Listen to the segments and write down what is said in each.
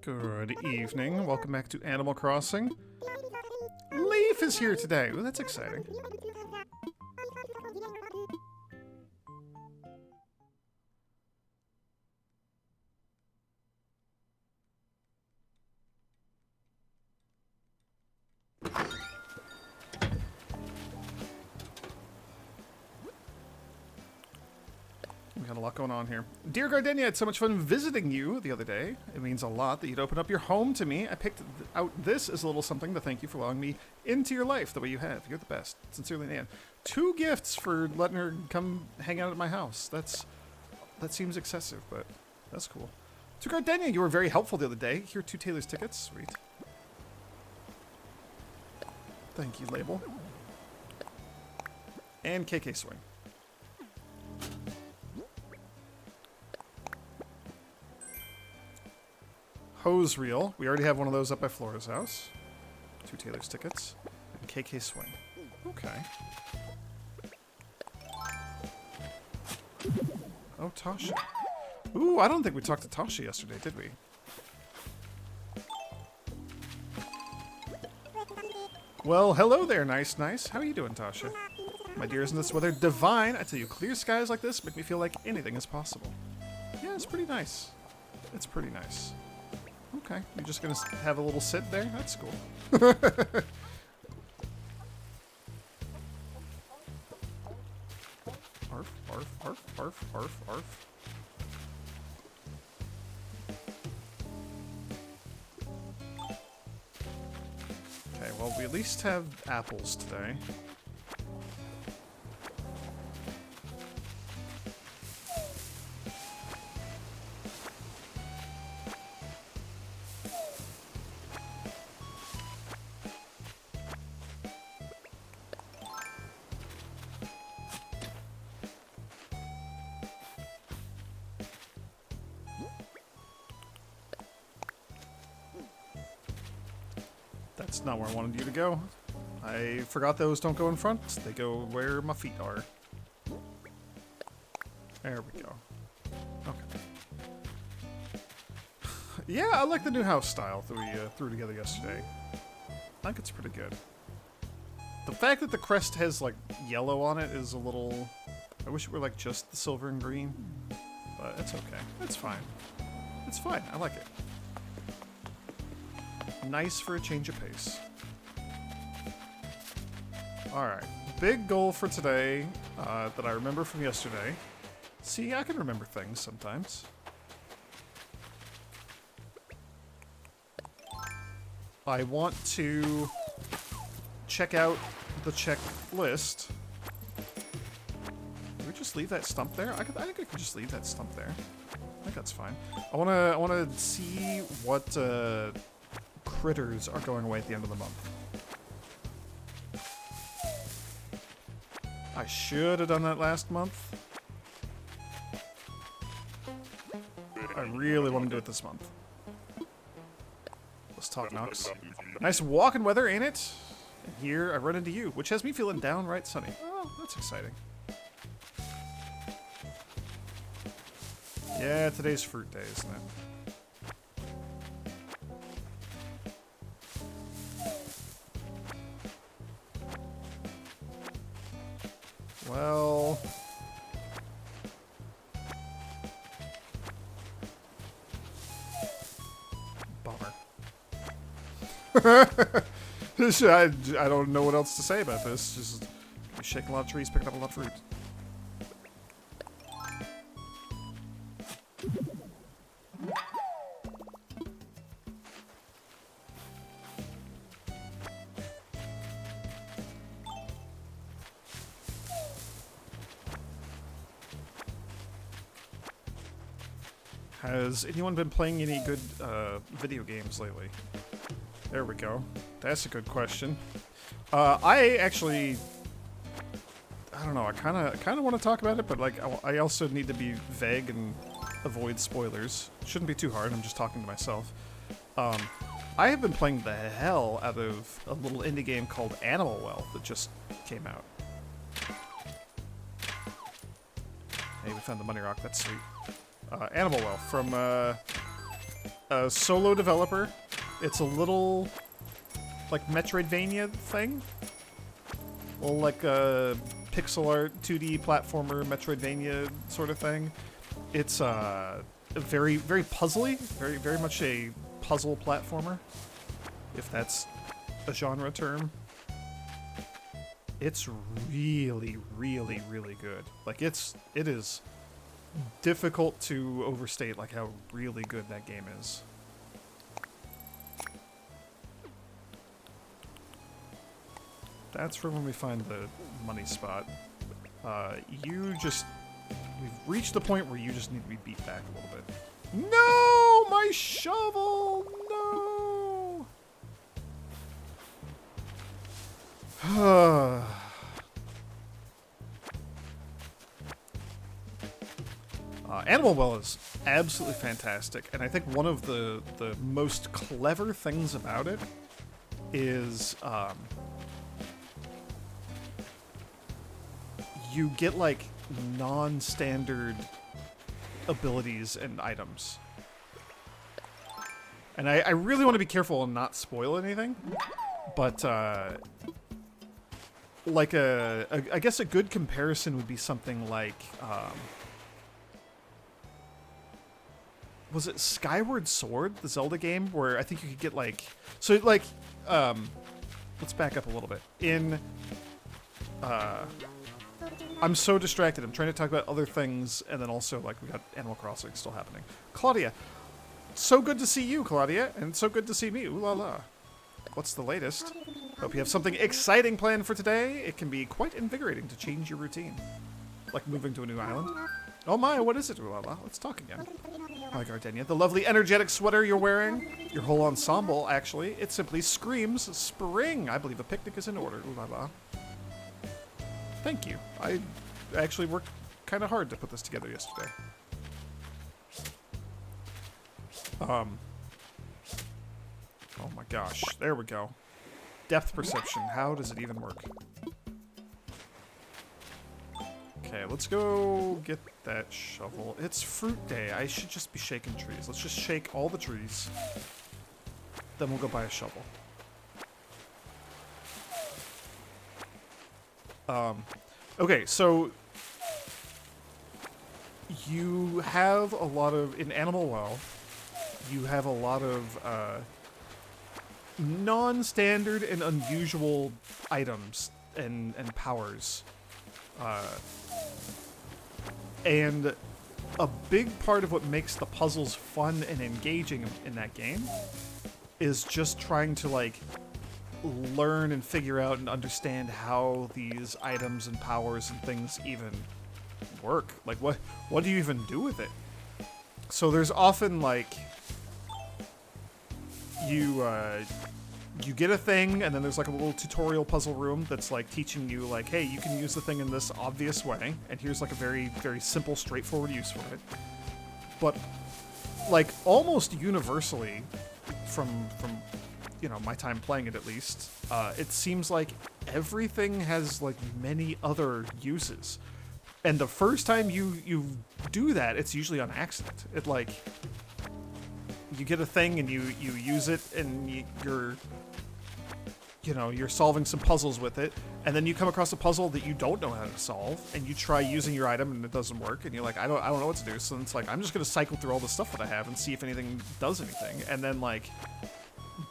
Good evening. Welcome back to Animal Crossing. Leaf is here today. Ooh, that's exciting. We got a lot going on here. Dear Gardenia, it's so much fun visiting you the other day. It means a lot that you'd open up your home to me. I picked out this as a little something to thank you for allowing me into your life the way you have. You're the best. Sincerely, Nan. 2 gifts for letting her come hang out at my house. That seems excessive, but that's cool. To Gardenia, you were very helpful the other day. Here are 2 Taylor's tickets. Sweet. Thank you, Label. And KK Swing. Hose Reel. We already have one of those up by Flora's house. 2 Taylor's tickets. And KK Swing. Okay. Oh, Tasha. Ooh, I don't think we talked to Tasha yesterday, did we? Well, hello there, nice. How are you doing, Tasha? My dear, isn't this weather divine? I tell you, clear skies like this make me feel like anything is possible. Yeah, it's pretty nice. It's pretty nice. Okay, you're just gonna have a little sit there? That's cool. Arf, arf, arf, arf, arf, arf. Okay, well, we at least have apples today. That's not where I wanted you to go. I forgot those don't go in front. They go where my feet are. There we go. Okay. Yeah, I like the new house style that we threw together yesterday. I think it's pretty good. The fact that the crest has, like, yellow on it is a little... I wish it were, like, just the silver and green. But it's okay. It's fine. It's fine. I like it. Nice for a change of pace. Alright. Big goal for today that I remember from yesterday. See, I can remember things sometimes. I want to check out the checklist. Did we just leave that stump there? I think I could just leave that stump there. I think that's fine. I wanna see what critters are going away at the end of the month. I should have done that last month. I really want to do it this month. Let's talk Nox. Nice walking weather, ain't it? And here I run into you, which has me feeling downright sunny. Oh, that's exciting. Yeah, today's fruit day, isn't it? Well... Bummer. I don't know what else to say about this. Just shaking a lot of trees, picking up a lot of fruit. Has anyone been playing any good video games lately? There we go. That's a good question. I actually, I don't know. I kind of want to talk about it, but like I also need to be vague and avoid spoilers. Shouldn't be too hard. I'm just talking to myself. I have been playing the hell out of a little indie game called Animal Well that just came out. Hey, we found the money rock. That's sweet. Animal Well from a solo developer. It's a little, like, Metroidvania thing. Well, like a pixel art 2D platformer Metroidvania sort of thing. It's very, very puzzly, very much a puzzle platformer, if that's a genre term. It's really, really, really good. Like, it is difficult to overstate, like, how really good that game is. That's for when we find the money spot. We've reached the point where you just need to be beat back a little bit. No! My shovel! No! Animal Well is absolutely fantastic, and I think one of the most clever things about it is you get, like, non-standard abilities and items. And I really want to be careful and not spoil anything, but like I guess a good comparison would be something like, was it Skyward Sword, the Zelda game, where I think you could get, like, so, like, let's back up a little bit. I'm so distracted. I'm trying to talk about other things, and then also, like, we got Animal Crossing still happening. Claudia. So good to see you, Claudia, and so good to see me. Ooh la la. What's the latest? Hope you have something exciting planned for today. It can be quite invigorating to change your routine. Like moving to a new island. Oh my, what is it, ooh la la? Let's talk again. Hi, Gardenia. The lovely energetic sweater you're wearing, your whole ensemble, actually, it simply screams spring. I believe a picnic is in order. Ooh la la. Thank you. I actually worked kind of hard to put this together yesterday. Oh my gosh. There we go. Depth perception. How does it even work? Okay, let's go get that shovel. It's fruit day. I should just be shaking trees. Let's just shake all the trees. Then we'll go buy a shovel. Okay, so you have a lot of, in Animal Well, you have a lot of non-standard and unusual items and powers. And a big part of what makes the puzzles fun and engaging in that game is just trying to, like, learn and figure out and understand how these items and powers and things even work. Like, what do you even do with it? So there's often, like, you get a thing, and then there's, like, a little tutorial puzzle room that's, like, teaching you, like, hey, you can use the thing in this obvious way, and here's, like, a very, very simple, straightforward use for it. But, like, almost universally, from you know, my time playing it at least, it seems like everything has, like, many other uses. And the first time you do that, it's usually on accident. It, like, you get a thing and you use it, and you're solving some puzzles with it, and then you come across a puzzle that you don't know how to solve, and you try using your item and it doesn't work, and you're like, I don't know what to do. So it's like, I'm just gonna cycle through all the stuff that I have and see if anything does anything. And then, like,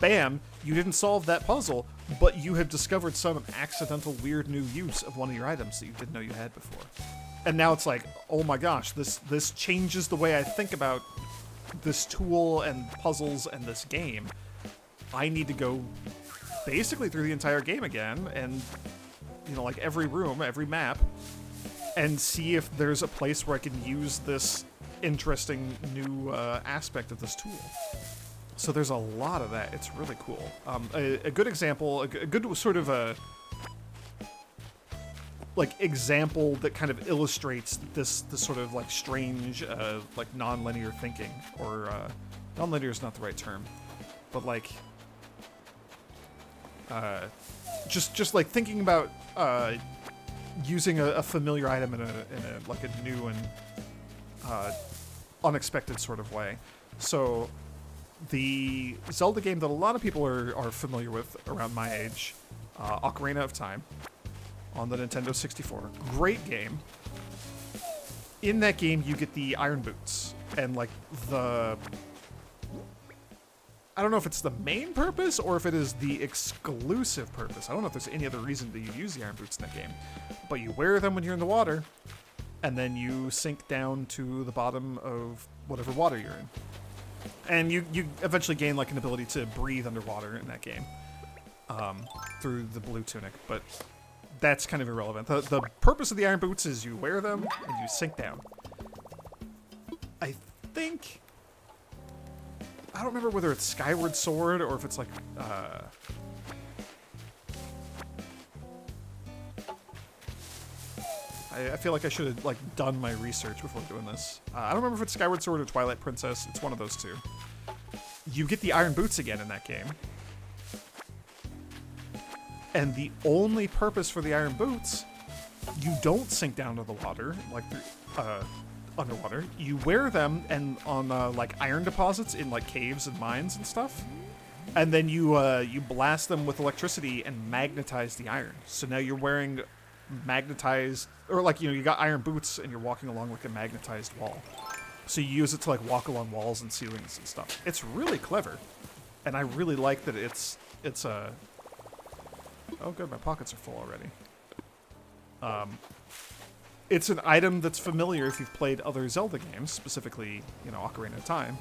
bam, you didn't solve that puzzle, but you have discovered some accidental weird new use of one of your items that you didn't know you had before. And now it's like, oh my gosh, this changes the way I think about this tool and puzzles and this game. I need to go basically through the entire game again, and, you know, like, every room, every map, and see if there's a place where I can use this interesting new aspect of this tool. So there's a lot of that. It's really cool. A good example, a good sort of a, like, example that kind of illustrates this sort of, like, strange, like, non-linear thinking, or non-linear is not the right term, but, like, just like thinking about using a familiar item in a like a new and unexpected sort of way. So the Zelda game that a lot of people are familiar with around my age, Ocarina of Time, on the Nintendo 64. Great game. In that game, you get the Iron Boots, and like I don't know if it's the main purpose or if it is the exclusive purpose. I don't know if there's any other reason that you use the Iron Boots in that game. But you wear them when you're in the water, and then you sink down to the bottom of whatever water you're in. And you eventually gain like an ability to breathe underwater in that game through the blue tunic, but that's kind of irrelevant. The purpose of the Iron Boots is you wear them and you sink down. I think... I don't remember whether it's Skyward Sword or if it's like, I feel like I should have like done my research before doing this. I don't remember if it's Skyward Sword or Twilight Princess. It's one of those two. You get the Iron Boots again in that game. And the only purpose for the Iron Boots, you don't sink down to the water, like underwater. You wear them and on like iron deposits in like caves and mines and stuff, and then you blast them with electricity and magnetize the iron. So now you're wearing magnetized, or like you got iron boots and you're walking along like a magnetized wall. So you use it to like walk along walls and ceilings and stuff. It's really clever, and I really like that it's a. Oh good, my pockets are full already. It's an item that's familiar if you've played other Zelda games, specifically, Ocarina of Time.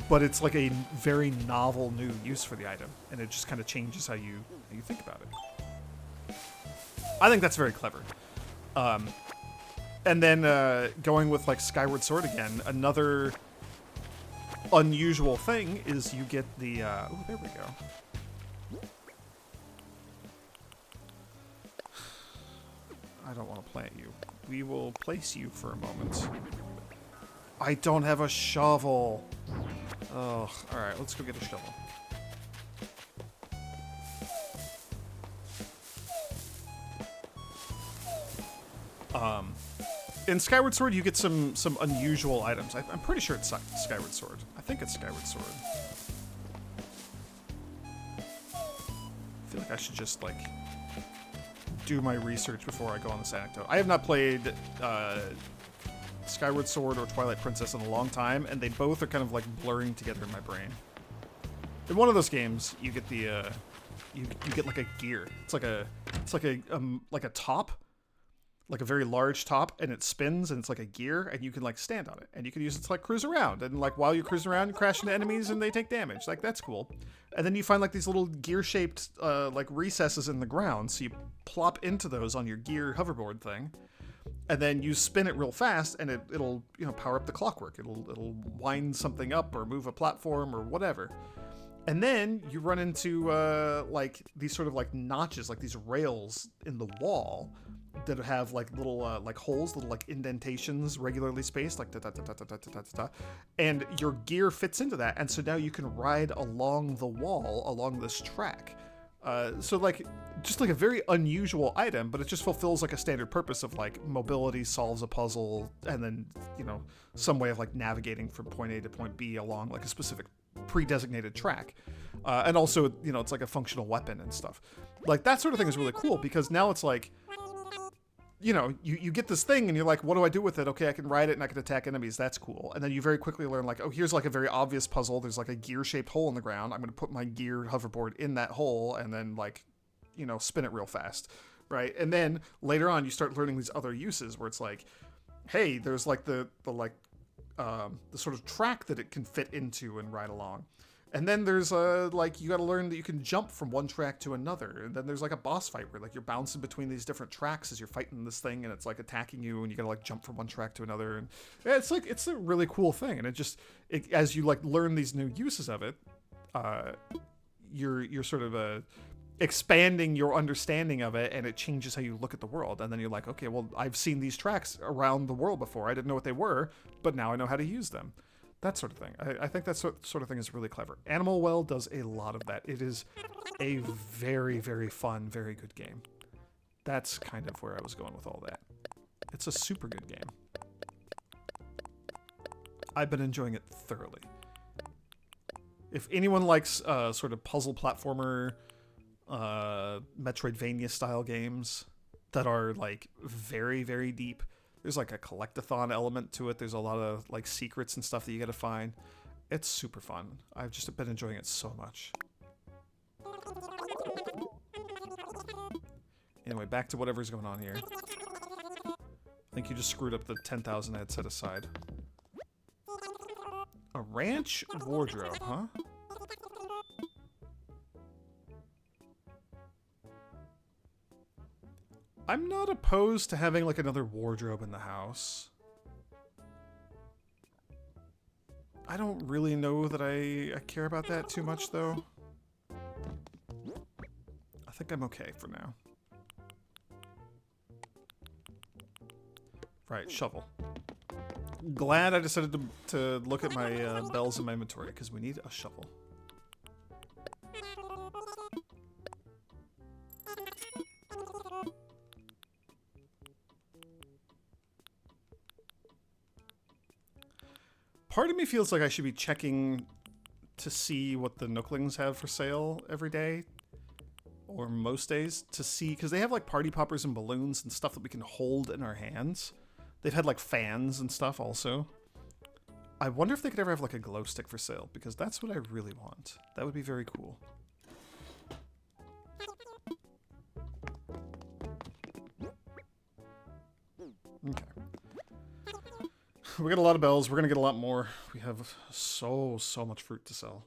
But it's like a very novel new use for the item, and it just kind of changes how you think about it. I think that's very clever. And then going with like Skyward Sword again, another unusual thing is you get the... oh, there we go. I don't want to plant you. We will place you for a moment. I don't have a shovel. Oh, alright, let's go get a shovel. In Skyward Sword, you get some unusual items. I'm pretty sure it's Skyward Sword. I think it's Skyward Sword. I feel like I should just, like... do my research before I go on this anecdote. I have not played Skyward Sword or Twilight Princess in a long time, and they both are kind of like blurring together in my brain. In one of those games, you get the you get like a gear. It's like a top, like a very large top, and it spins, and it's like a gear, and you can like stand on it, and you can use it to like cruise around, and like while you cruise around, you crash into enemies, and they take damage. Like that's cool. And then you find like these little gear-shaped like recesses in the ground, so you plop into those on your gear hoverboard thing, and then you spin it real fast, and it'll power up the clockwork. It'll wind something up or move a platform or whatever. And then you run into like these sort of like notches, like these rails in the wall that have like little like holes, little like indentations regularly spaced, like da-da-da-da-da-da-da-da, and your gear fits into that, and so now you can ride along the wall along this track. So like just like a very unusual item, but it just fulfills like a standard purpose of like mobility, solves a puzzle, and then some way of like navigating from point A to point B along like a specific pre-designated track. And also it's like a functional weapon and stuff. Like that sort of thing is really cool, because now it's like you get this thing and you're like, what do I do with it? Okay, I can ride it and I can attack enemies. That's cool. And then you very quickly learn like, oh, here's like a very obvious puzzle. There's like a gear-shaped hole in the ground. I'm going to put my gear hoverboard in that hole and then like, spin it real fast, right? And then later on, you start learning these other uses where it's like, hey, there's like the sort of track that it can fit into and ride along. And then there's like you got to learn that you can jump from one track to another. And then there's like a boss fight where like you're bouncing between these different tracks as you're fighting this thing, and it's like attacking you, and you got to like jump from one track to another. And it's a really cool thing. And as you like learn these new uses of it, you're sort of expanding your understanding of it, and it changes how you look at the world. And then you're like, okay, well, I've seen these tracks around the world before. I didn't know what they were, but now I know how to use them. That sort of thing. I think that sort of thing is really clever. Animal Well does a lot of that. It is a very, very fun, very good game. That's kind of where I was going with all that. It's a super good game. I've been enjoying it thoroughly. If anyone likes sort of puzzle platformer, Metroidvania style games that are like very, very deep, there's like a collectathon element to it. There's a lot of like secrets and stuff that you gotta find. It's super fun. I've just been enjoying it so much. Anyway, back to whatever's going on here. I think you just screwed up the 10,000 I had set aside. A ranch wardrobe, huh? I'm not opposed to having like another wardrobe in the house. I don't really know that I care about that too much though. I think I'm okay for now. Right, shovel. Glad I decided to look at my bells in my inventory, because we need a shovel. Part of me feels like I should be checking to see what the Nooklings have for sale every day, or most days, to see, because they have like party poppers and balloons and stuff that we can hold in our hands. They've had like fans and stuff also. I wonder if they could ever have like a glow stick for sale, because that's what I really want. That would be very cool. Okay. We got a lot of bells. We're going to get a lot more. We have so much fruit to sell.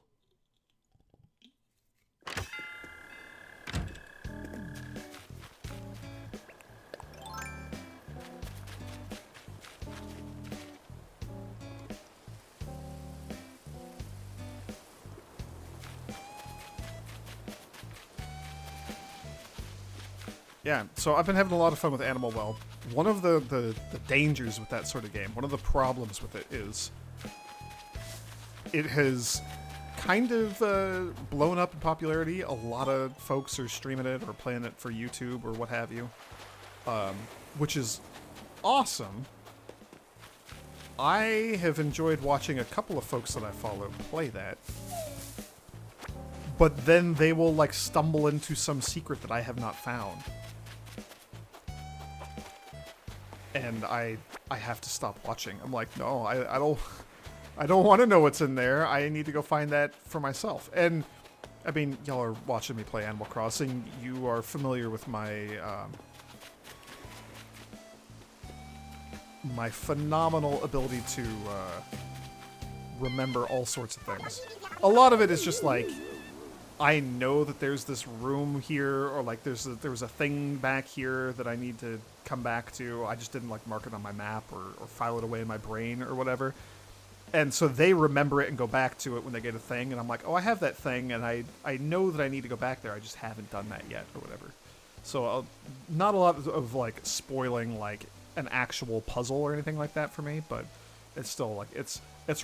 Yeah, so I've been having a lot of fun with Animal Well. One of the dangers with that sort of game, one of the problems with it is it has kind of blown up in popularity. A lot of folks are streaming it or playing it for YouTube or what have you, which is awesome. I have enjoyed watching a couple of folks that I follow play that, but then they will like stumble into some secret that I have not found. And I have to stop watching. I'm like, no, I don't want to know what's in there. I need to go find that for myself. And I mean, y'all are watching me play Animal Crossing. You are familiar with my my phenomenal ability to remember all sorts of things. A lot of it is just like, I know that there's this room here, or like there was a thing back here that I need to come back to. I just didn't like mark it on my map or file it away in my brain or whatever. And so they remember it and go back to it when they get a thing, and I'm like, oh, I have that thing, and I know that I need to go back there. I just haven't done that yet or whatever. So not a lot of like spoiling like an actual puzzle or anything like that for me, but it's still like it's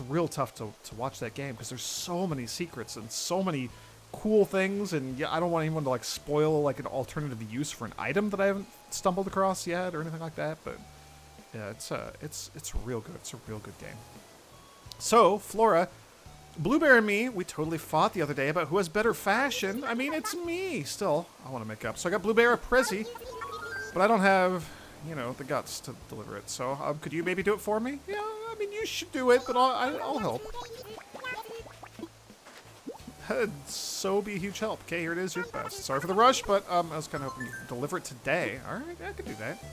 real tough to watch that game because there's so many secrets and so many cool things, and yeah, I don't want anyone to like spoil like an alternative use for an item that I haven't stumbled across yet or anything like that. But yeah, it's real good. It's a real good game. So Flora, Blueberry and me, we totally fought the other day about who has better fashion. I mean, it's me still. I want to make up. So I got Blueberry a Prezi, but I don't have, you know, the guts to deliver it. So could you maybe do it for me? Yeah, I mean, you should do it, but I'll help. That'd so be a huge help. Okay, here it is, your best. Sorry for the rush, but I was kind of hoping you could deliver it today. Alright, I could do that.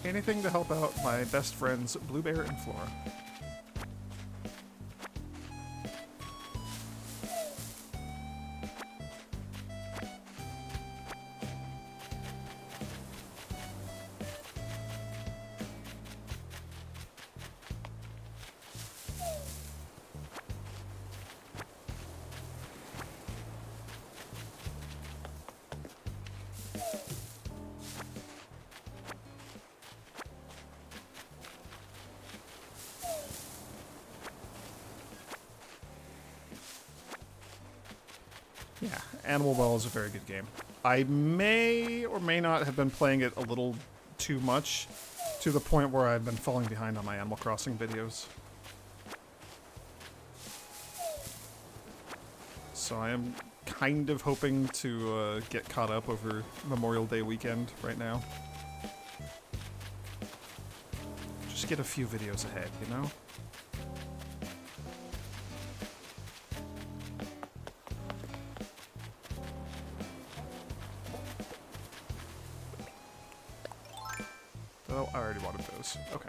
Anything to help out my best friends, Blueberry and Flora. Yeah, Animal Well is a very good game. I may or may not have been playing it a little too much, to the point where I've been falling behind on my Animal Crossing videos. So I am kind of hoping to get caught up over Memorial Day weekend right now. Just get a few videos ahead, you know? Oh, I already wanted those. Okay.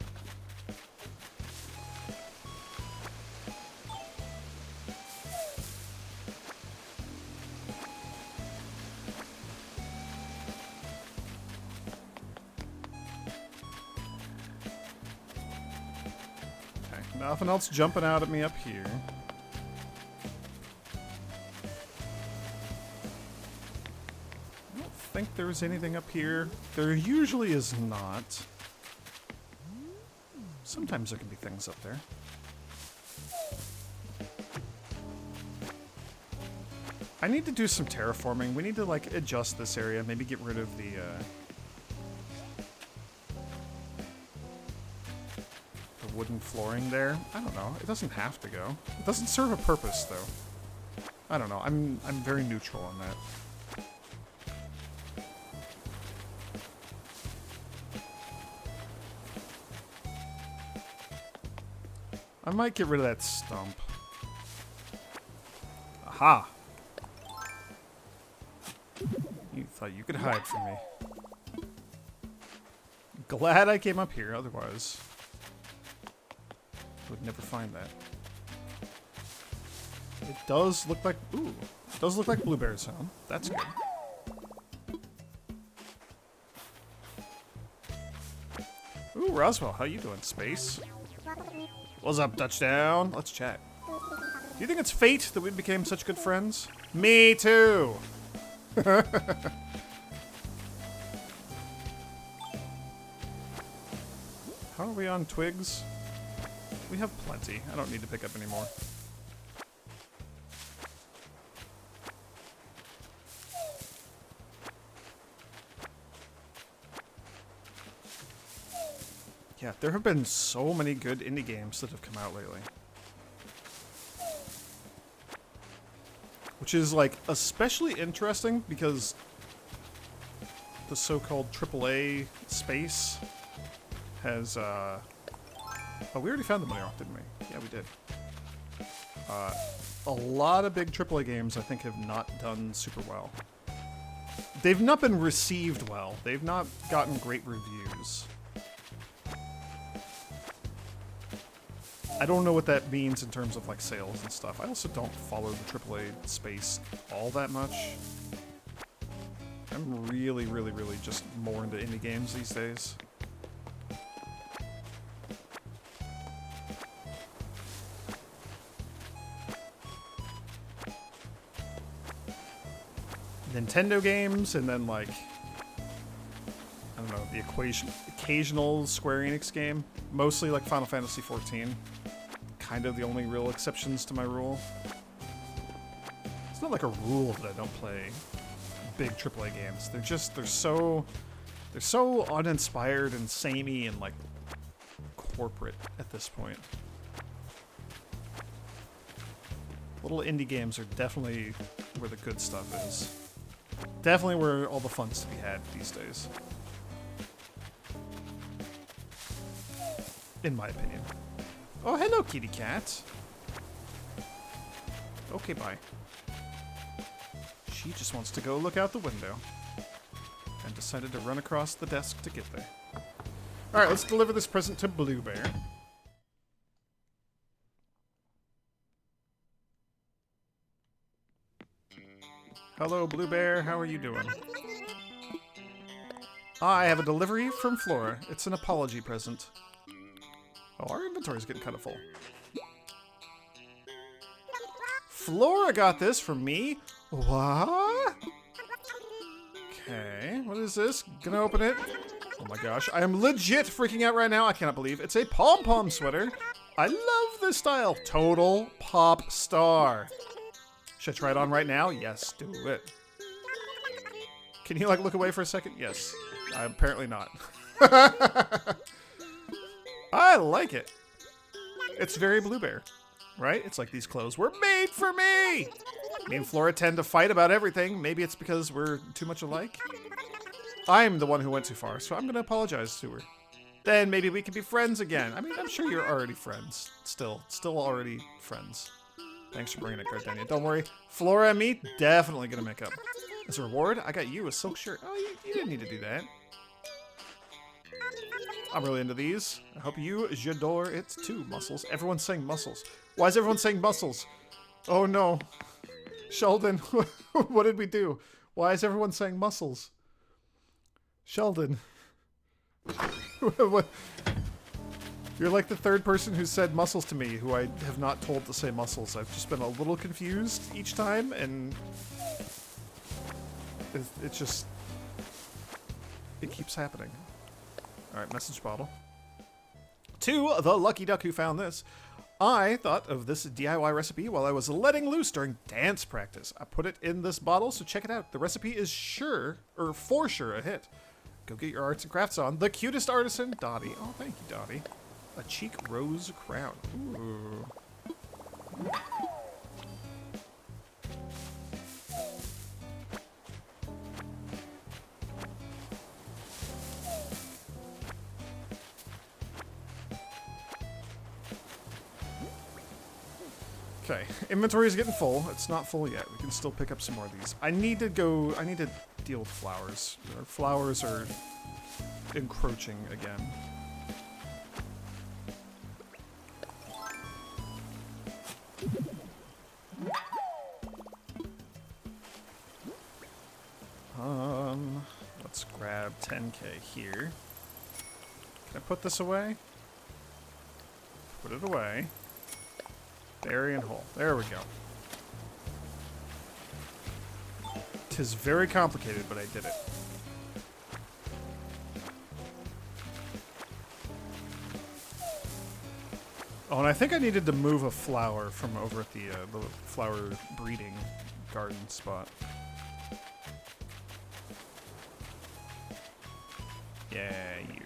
Nothing else jumping out at me up here. I don't think there's anything up here. There usually is not. Sometimes there can be things up there. I need to do some terraforming. We need to, like, adjust this area. Maybe get rid of the wooden flooring there. I don't know. It doesn't have to go. It doesn't serve a purpose, though. I don't know. I'm very neutral on that. I might get rid of that stump. Aha! You thought you could hide from me. Glad I came up here, otherwise I would never find that. It does look like, ooh, it does look like Bluebear's home. That's good. Ooh, Roswell, how you doing, Space? What's up, Touchdown? Let's chat. Do you think it's fate that we became such good friends? Me too! How are we on twigs? We have plenty. I don't need to pick up any more. Yeah, there have been so many good indie games that have come out lately. Which is, like, especially interesting because the so-called AAA space has, oh, we already found the money rock, didn't we? Yeah, we did. A lot of big AAA games, I think, have not done super well. They've not been received well. They've not gotten great reviews. I don't know what that means in terms of, like, sales and stuff. I also don't follow the AAA space all that much. I'm really, really, really just more into indie games these days. Nintendo games, and then, like, I don't know, the occasional Square Enix game. Mostly, like, Final Fantasy XIV. Kind of the only real exceptions to my rule. It's not like a rule that I don't play big AAA games. They're so uninspired and samey and, like, corporate at this point. Little indie games are definitely where the good stuff is. Definitely where all the fun's to be had these days. In my opinion. Oh, hello, kitty cat. Okay, bye. She just wants to go look out the window. And decided to run across the desk to get there. Alright, let's deliver this present to Bluebear. Hello, Bluebear. How are you doing? I have a delivery from Flora. It's an apology present. Oh, our inventory's getting kind of full. Flora got this from me? What? Okay, what is this? Gonna open it? Oh my gosh, I am legit freaking out right now. I cannot believe it's a pom-pom sweater. I love this style. Total pop star. Should I try it on right now? Yes, do it. Can you, like, look away for a second? Yes. Apparently not. I like it. It's very Bluebear, right? It's like these clothes were made for me. Me and Flora tend to fight about everything. Maybe it's because we're too much alike. I'm the one who went too far, so I'm going to apologize to her. Then maybe we can be friends again. I mean, I'm sure you're already friends. Still already friends. Thanks for bringing it, Gardenia. Don't worry. Flora and me, definitely going to make up. As a reward, I got you a silk shirt. Oh, you didn't need to do that. I'm really into these. I hope you j'adore it too, Muscles. Everyone's saying Muscles. Why is everyone saying Muscles? Oh no. Sheldon, what did we do? Why is everyone saying Muscles? Sheldon. What? You're like the third person who said Muscles to me, who I have not told to say Muscles. I've just been a little confused each time, and it just... it keeps happening. Alright, message bottle. To the lucky duck who found this. I thought of this DIY recipe while I was letting loose during dance practice. I put it in this bottle, so check it out. The recipe is for sure a hit. Go get your arts and crafts on. The cutest artisan, Dottie. Oh, thank you, Dottie. A cheek rose crown. Ooh. Okay, inventory is getting full. It's not full yet. We can still pick up some more of these. I need to deal with flowers. Our flowers are encroaching again. Let's grab 10k here. Can I put this away? Put it away. Berry and hole. There we go. 'Tis very complicated, but I did it. Oh, and I think I needed to move a flower from over at the flower breeding garden spot. Yeah, you.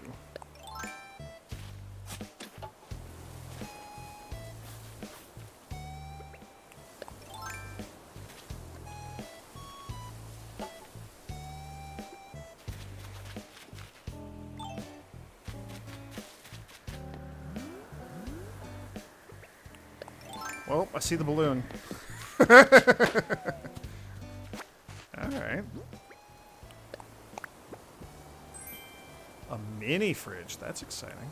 Well, I see the balloon. Alright. A mini fridge. That's exciting.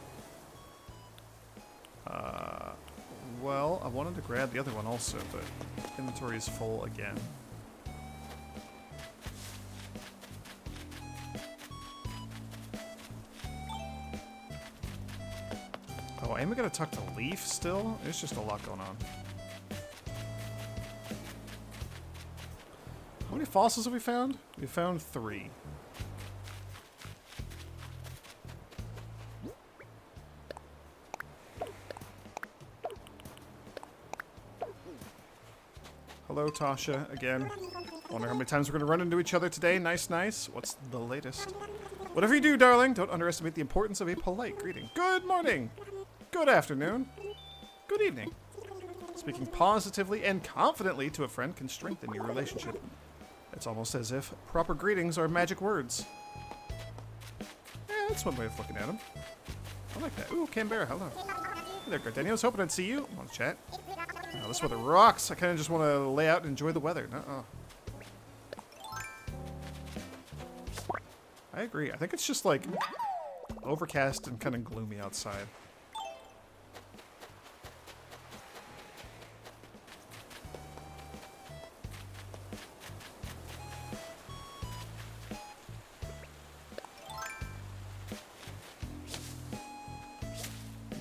Well, I wanted to grab the other one also, but inventory is full again. Oh, am I gonna talk to Leaf still? There's just a lot going on. How many fossils have we found? We found 3. Hello, Tasha, again. Wonder how many times we're gonna run into each other today. Nice, nice. What's the latest? Whatever you do, darling, don't underestimate the importance of a polite greeting. Good morning. Good afternoon. Good evening. Speaking positively and confidently to a friend can strengthen your relationship. It's almost as if proper greetings are magic words. Yeah, that's one way of looking at them. I like that. Ooh, Canberra, hello. Hey there, Gardenia. I was hoping I'd see you. Want to chat? Oh, this weather rocks. I kind of just want to lay out and enjoy the weather. I agree. I think it's just like overcast and kind of gloomy outside.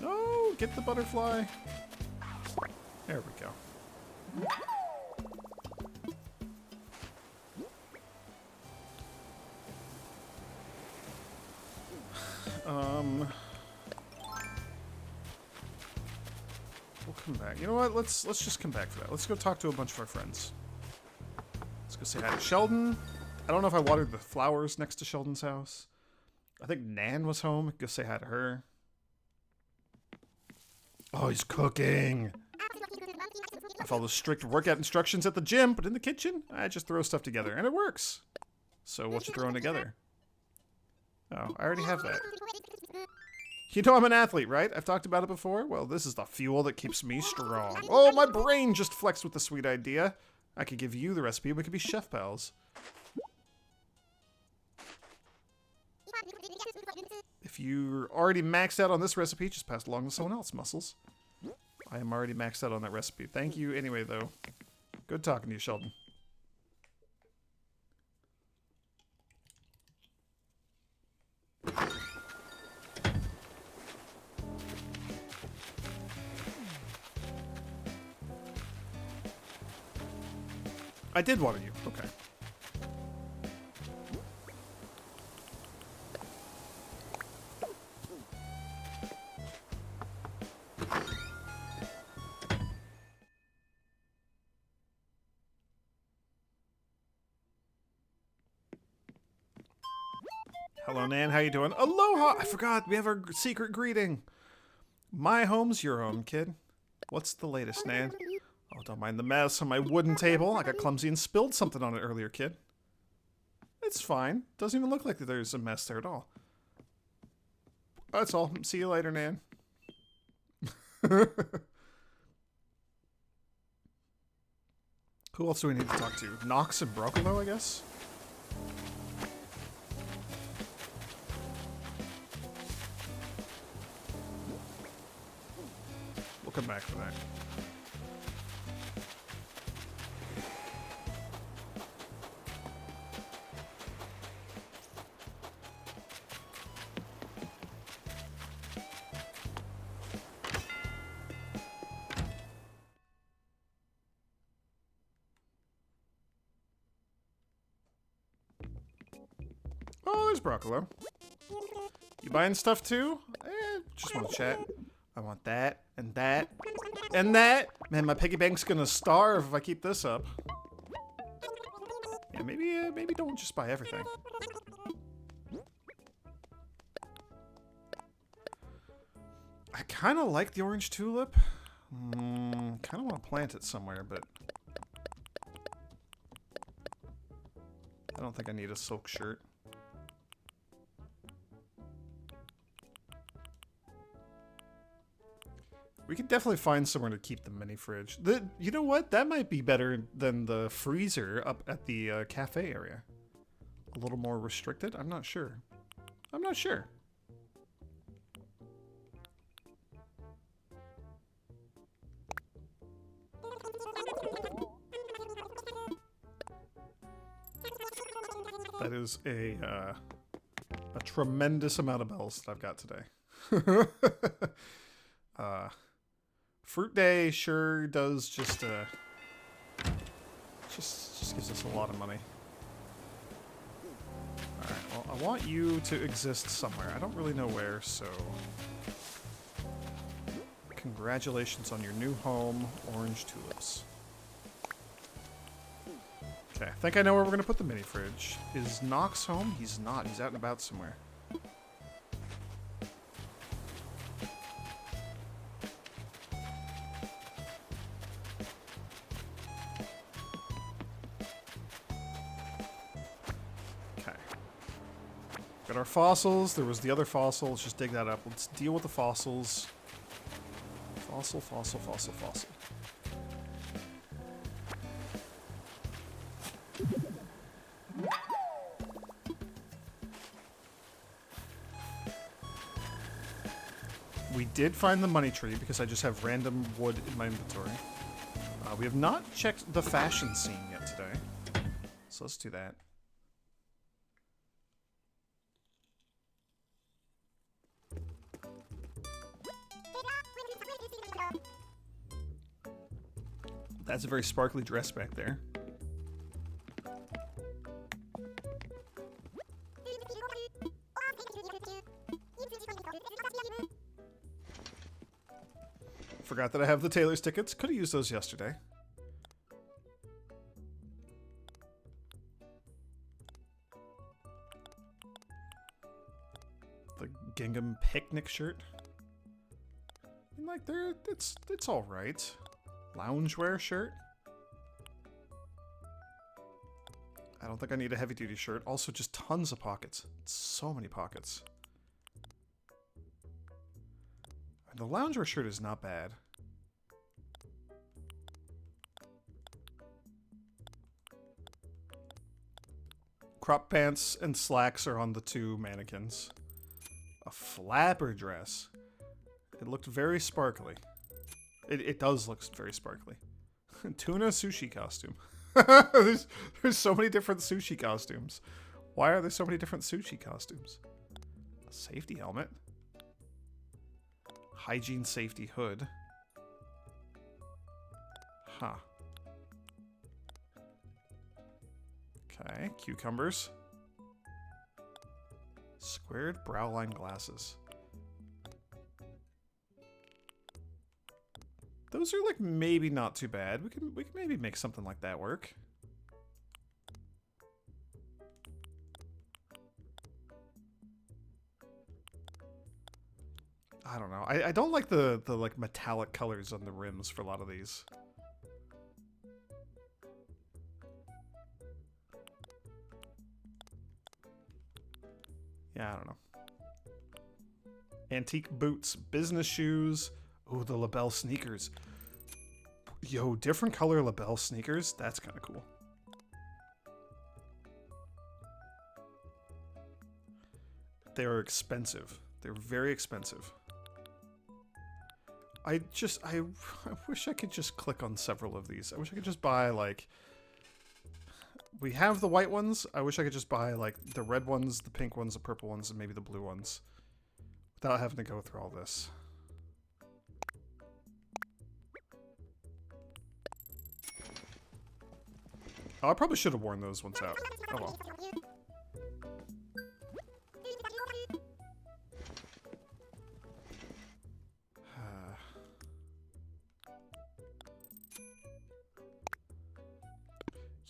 No, get the butterfly. There we go. We'll come back. You know what? Let's just come back for that. Let's go talk to a bunch of our friends. Let's go say hi to Sheldon. I don't know if I watered the flowers next to Sheldon's house. I think Nan was home. Go say hi to her. Oh, he's cooking. I follow strict workout instructions at the gym, but in the kitchen, I just throw stuff together, and it works. So what you throwing together? Oh, I already have that. You know I'm an athlete, right? I've talked about it before. Well, this is the fuel that keeps me strong. Oh, my brain just flexed with the sweet idea. I could give you the recipe, we could be chef pals. If you're already maxed out on this recipe, just pass it along to someone else, Muscles. I am already maxed out on that recipe. Thank you anyway, though. Good talking to you, Sheldon. I did water you. Okay. Hello, Nan. How you doing? Aloha! I forgot. We have our secret greeting. My home's your home, kid. What's the latest, Nan? Oh, don't mind the mess on my wooden table. I got clumsy and spilled something on it earlier, kid. It's fine. Doesn't even look like there's a mess there at all. That's all. See you later, Nan. Who else do we need to talk to? Nox and Broccolo, I guess? We'll come back for that. Oh, there's Broccolo. You buying stuff too? Just want to chat. I want that, and that, and that! Man, my piggy bank's gonna starve if I keep this up. Yeah, maybe don't just buy everything. I kind of like the orange tulip. Kind of want to plant it somewhere, but I don't think I need a silk shirt. We could definitely find somewhere to keep the mini fridge. You know what? That might be better than the freezer up at the cafe area. A little more restricted? I'm not sure. I'm not sure. That is a tremendous amount of bells that I've got today. Fruit Day sure does just gives us a lot of money. Alright, well, I want you to exist somewhere. I don't really know where, so congratulations on your new home, orange tulips. Okay, I think I know where we're gonna put the mini fridge. Is Nox home? He's not. He's out and about somewhere. Okay. Got our fossils. There was the other fossil. Let's just dig that up. Let's deal with the fossils. Fossil, fossil, fossil, fossil. We did find the money tree because I just have random wood in my inventory. We have not checked the fashion scene yet today. So let's do that. That's a very sparkly dress back there. Forgot that I have the Taylor's tickets. Could have used those yesterday. The gingham picnic shirt. I mean, like, it's all right. Loungewear shirt? I don't think I need a heavy-duty shirt. Also, just tons of pockets. So many pockets. The loungewear shirt is not bad. Crop pants and slacks are on the 2 mannequins. A flapper dress. It looked very sparkly. It does look very sparkly. Tuna sushi costume. there's so many different sushi costumes. Why are there so many different sushi costumes? A safety helmet. Hygiene safety hood. Huh. Okay, cucumbers. Squared brow line glasses. Those are like maybe not too bad. We can maybe make something like that work. I don't know. I don't like the like metallic colors on the rims for a lot of these. Yeah, I don't know. Antique boots, business shoes. Ooh, the LaBelle sneakers. Yo, different color LaBelle sneakers? That's kind of cool. They are expensive. They're very expensive. I wish I could just click on several of these. I wish I could just buy, like... We have the white ones. I wish I could just buy, like, the red ones, the pink ones, the purple ones, and maybe the blue ones. Without having to go through all this. Oh, I probably should have worn those ones out. Oh well.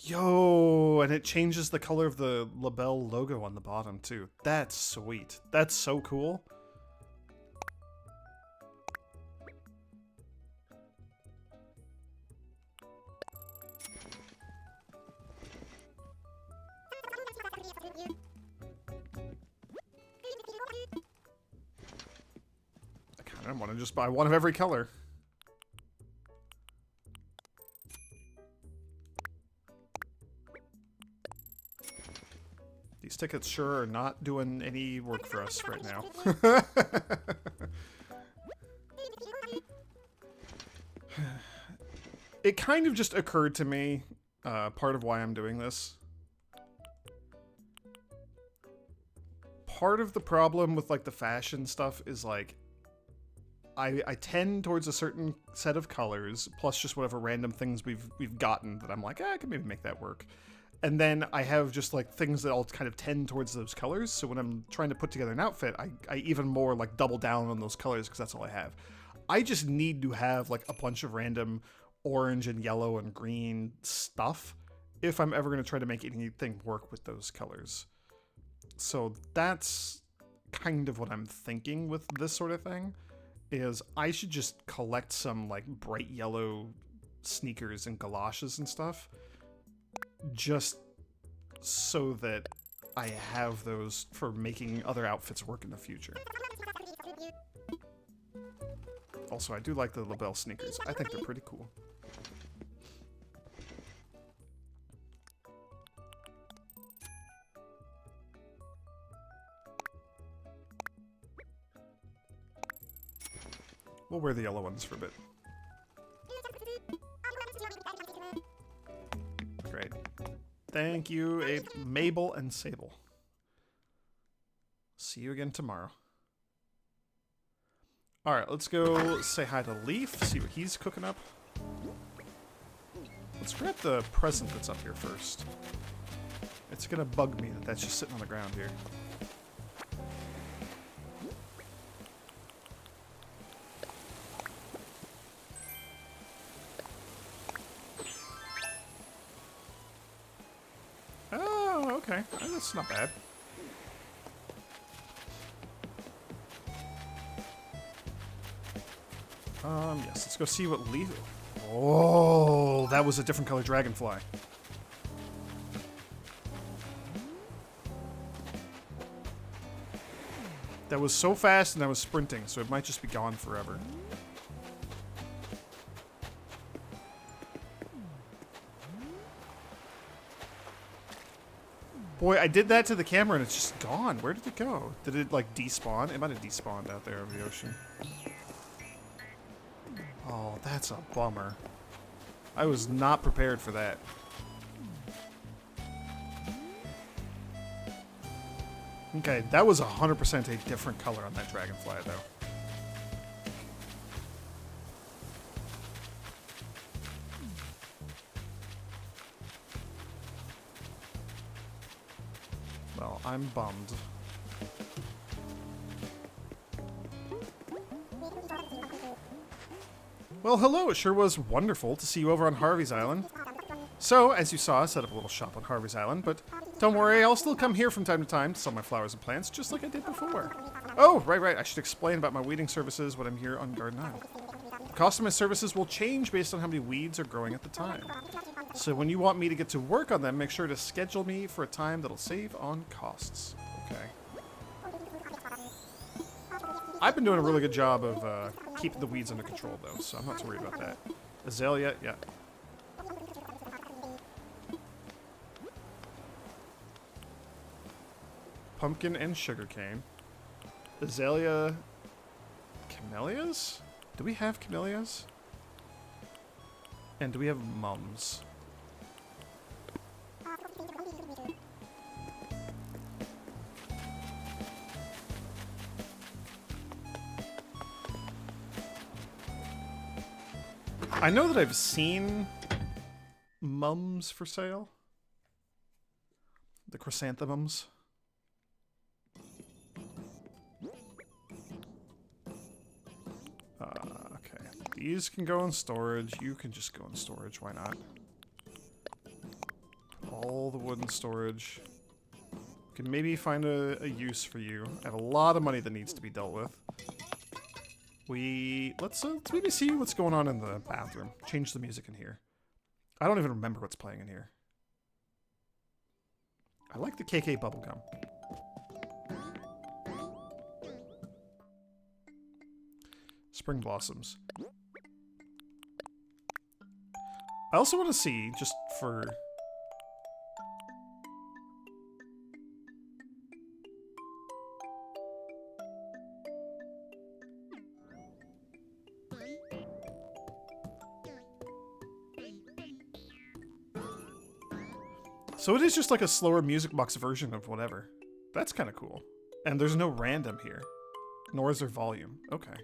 Yo, and it changes the color of the LaBelle logo on the bottom, too. That's sweet. That's so cool. I kind of want to just buy one of every color. These tickets sure are not doing any work for us right now. It kind of just occurred to me, part of why I'm doing this. Part of the problem with, like, the fashion stuff is, like, I tend towards a certain set of colors, plus just whatever random things we've gotten that I'm like, I can maybe make that work. And then I have just, like, things that all kind of tend towards those colors, so when I'm trying to put together an outfit, I even more, like, double down on those colors, because that's all I have. I just need to have, like, a bunch of random orange and yellow and green stuff if I'm ever going to try to make anything work with those colors. So that's kind of what I'm thinking with this sort of thing, is I should just collect some, like, bright yellow sneakers and galoshes and stuff, just so that I have those for making other outfits work in the future. Also, I do like the LaBelle sneakers. I think they're pretty cool. We'll wear the yellow ones for a bit. Great. Thank you, Mabel and Sable. See you again tomorrow. Alright, let's go say hi to Leaf, see what he's cooking up. Let's grab the present that's up here first. It's gonna bug me that that's just sitting on the ground here. Oh, okay. That's not bad. Yes, let's go see what Leaf... Oh, that was a different color dragonfly. That was so fast and I was sprinting, so it might just be gone forever. Boy, I did that to the camera and it's just gone. Where did it go? Did it, like, despawn? It might have despawned out there over the ocean. Oh, that's a bummer. I was not prepared for that. Okay, that was 100% a different color on that dragonfly, though. Well, I'm bummed. Well, hello. It sure was wonderful to see you over on Harvey's Island. So, as you saw, I set up a little shop on Harvey's Island, but don't worry, I'll still come here from time to time to sell my flowers and plants, just like I did before. Oh, right. I should explain about my weeding services when I'm here on Garden Island. The cost of my services will change based on how many weeds are growing at the time. So when you want me to get to work on them, make sure to schedule me for a time that'll save on costs. Okay. I've been doing a really good job of keeping the weeds under control, though, so I'm not too worried about that. Azalea, yeah. Pumpkin and sugarcane. Azalea... Camellias? Do we have camellias? And do we have mums? I know that I've seen mums for sale. The chrysanthemums. Okay. These can go in storage. You can just go in storage. Why not? All the wood in storage. Can maybe find a use for you. I have a lot of money that needs to be dealt with. Let's maybe see what's going on in the bathroom. Change the music in here. I don't even remember what's playing in here. I like the KK bubblegum. Spring blossoms. I also want to see, just for... So it is just like a slower music box version of whatever. That's kind of cool. And there's no random here. Nor is there volume. Okay.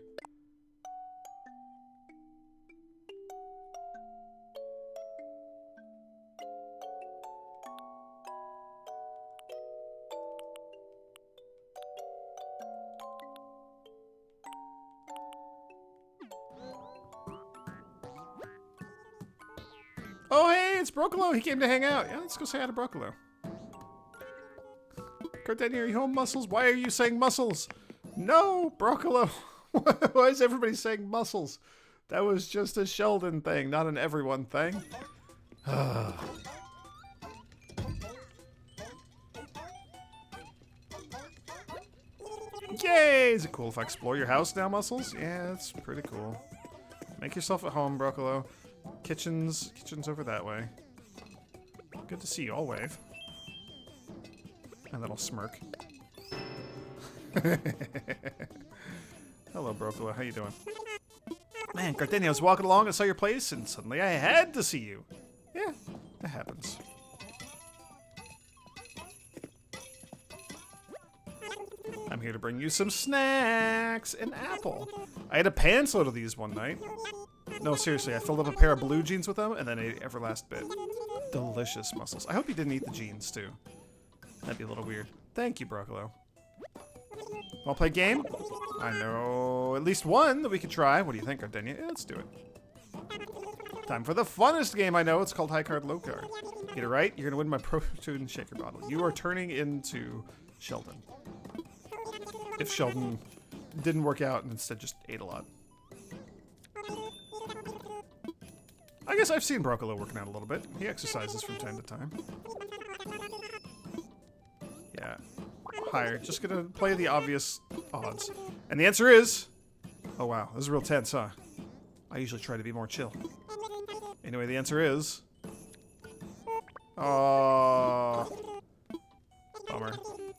Oh, hey, it's Broccolo. He came to hang out. Yeah, let's go say hi to Broccolo. Gardenia, are you home, Muscles? Why are you saying Muscles? No, Broccolo. Why is everybody saying Muscles? That was just a Sheldon thing, not an everyone thing. Yay! Is it cool if I explore your house now, Muscles? Yeah, it's pretty cool. Make yourself at home, Broccolo. Kitchen's over that way. Good to see you. I'll wave. And then I'll smirk. Hello, Broccolo. How you doing? Man, Gardenia, I was walking along and saw your place, and suddenly I had to see you. Yeah, that happens. I'm here to bring you some snacks. An apple. I had a pants load of these one night. No, seriously, I filled up a pair of blue jeans with them and then ate every last bit. Delicious, Muscles. I hope you didn't eat the jeans, too. That'd be a little weird. Thank you, Broccolo. Wanna play a game? I know at least one that we could try. What do you think, Gardenia? Yeah, let's do it. Time for the funnest game I know. It's called High Card, Low Card. Get it right, you're gonna win my Protoon Shaker bottle. You are turning into Sheldon. If Sheldon didn't work out and instead just ate a lot. I guess I've seen Broccolo working out a little bit. He exercises from time to time. Yeah. Higher. Just gonna play the obvious odds. And the answer is... Oh wow, this is real tense, huh? I usually try to be more chill. Anyway, the answer is... Oh, bummer.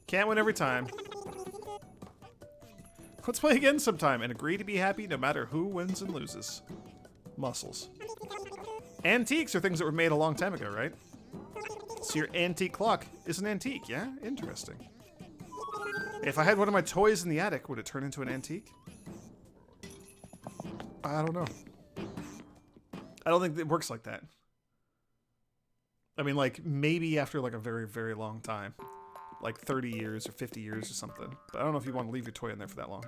Can't win every time. Let's play again sometime and agree to be happy no matter who wins and loses. Muscles. Antiques are things that were made a long time ago, right? So your antique clock is an antique, yeah? Interesting. If I had one of my toys in the attic, would it turn into an antique? I don't know. I don't think it works like that. I mean, like, maybe after, like, a very, very long time. Like 30 years or 50 years or something. But I don't know if you want to leave your toy in there for that long.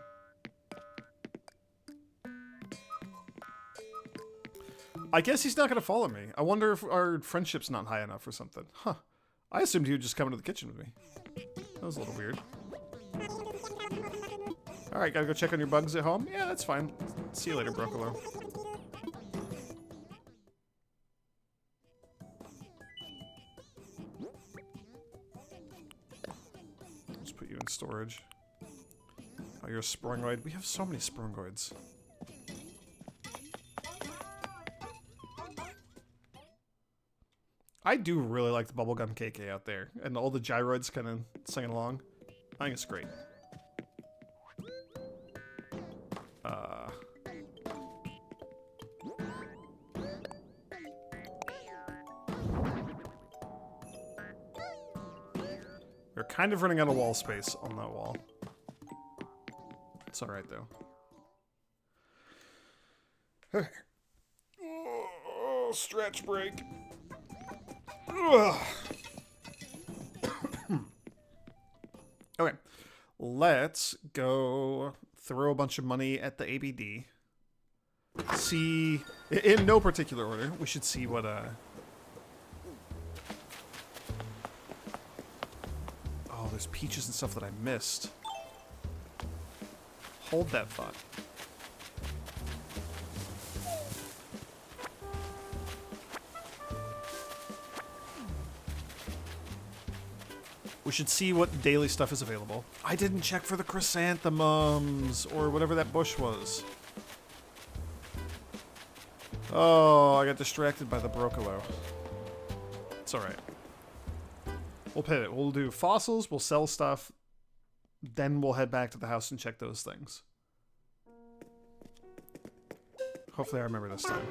I guess he's not going to follow me. I wonder if our friendship's not high enough or something. Huh. I assumed he would just come into the kitchen with me. That was a little weird. Alright, gotta go check on your bugs at home? Yeah, that's fine. See you later, Broccolo. Let's put you in storage. Oh, you're a Sprongoid. We have so many Sprongoids. I do really like the Bubblegum KK out there, and all the gyroids kind of singing along. I think it's great. We're kind of running out of wall space on that wall. It's alright, though. Okay. Oh, stretch break. Okay, let's go throw a bunch of money at the ABD. See, in no particular order, we should see what, Oh, there's peaches and stuff that I missed. Hold that thought. We should see what daily stuff is available. I didn't check for the chrysanthemums, or whatever that bush was. Oh, I got distracted by the Broccolo. It's alright. We'll pivot. We'll do fossils, we'll sell stuff, then we'll head back to the house and check those things. Hopefully I remember this time.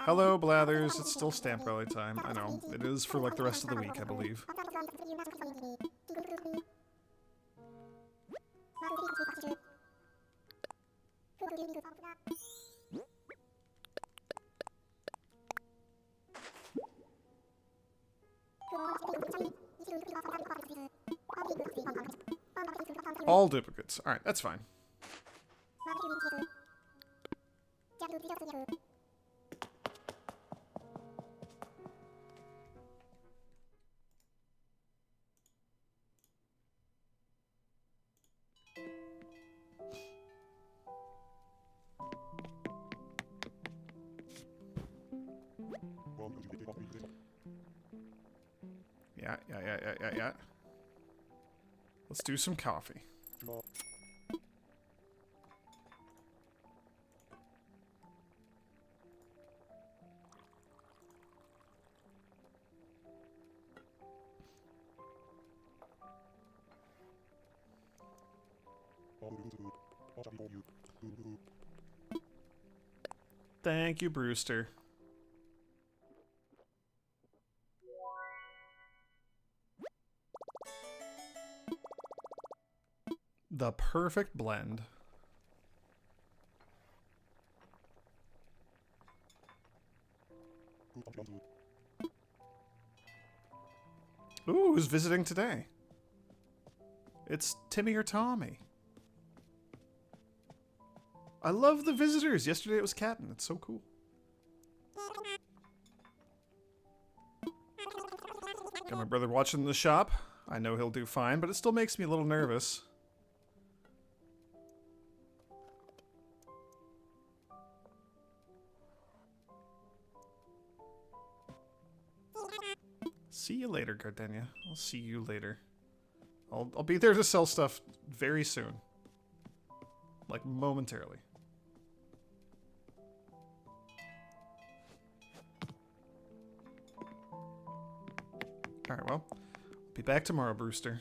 Hello, Blathers. It's still Stamp Rally time. I know. It is for, like, the rest of the week, I believe. All duplicates. Alright, that's fine. Yeah. Let's do some coffee. Thank you, Brewster. The perfect blend. Ooh, who's visiting today? It's Timmy or Tommy. I love the visitors. Yesterday it was Captain. It's so cool. Got my brother watching the shop. I know he'll do fine, but it still makes me a little nervous. See you later, Gardenia. I'll see you later. I'll be there to sell stuff very soon. Like, momentarily. Alright, well. Be back tomorrow, Brewster.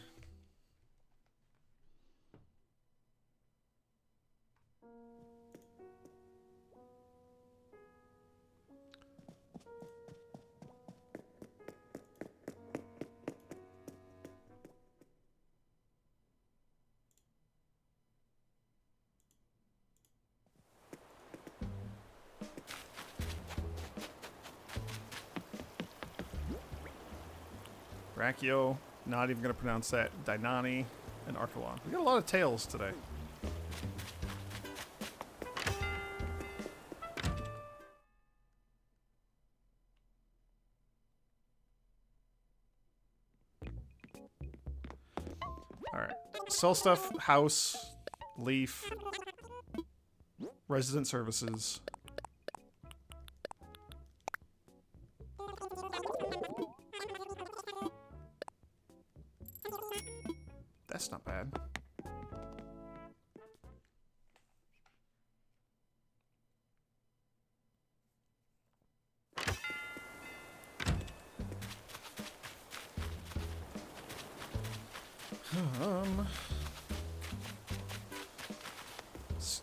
Brachio, not even going to pronounce that. Dainani, and Archelon. We got a lot of tails today. Alright. Sell stuff, house, leaf, resident services. That's not bad.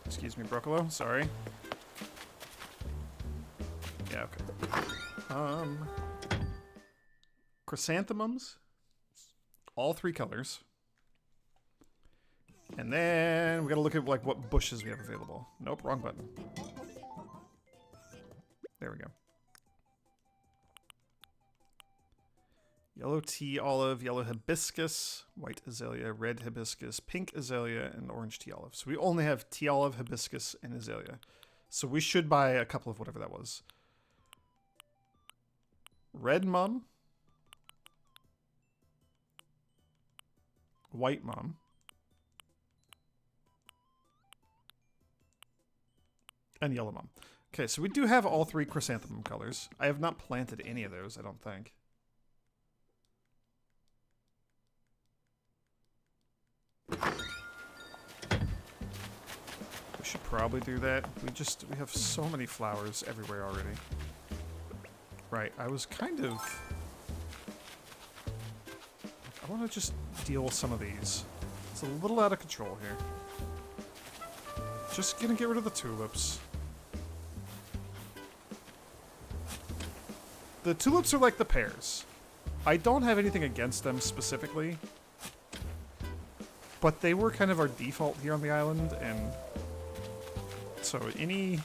Excuse me, Broccolo. Sorry. Yeah, okay. Chrysanthemums. All 3 colors. And then we gotta look at like what bushes we have available. Nope, wrong button. There we go. Yellow tea olive, yellow hibiscus, white azalea, red hibiscus, pink azalea, and orange tea olive. So we only have tea olive, hibiscus, and azalea. So we should buy a couple of whatever that was. Red mum. White mum. And yellow mum. Okay, so we do have all 3 chrysanthemum colors. I have not planted any of those, I don't think. We should probably do that. We have so many flowers everywhere already. Right, I was kind of... I want to just deal with some of these. It's a little out of control here. Just gonna get rid of the tulips. The tulips are like the pears. I don't have anything against them specifically, but they were kind of our default here on the island, and so any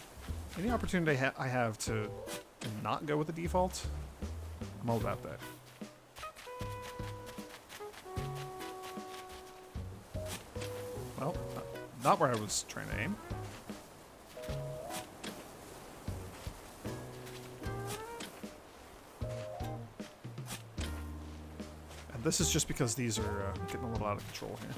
opportunity I have to not go with the default, I'm all about that. Well, not where I was trying to aim. And this is just because these are getting a little out of control here.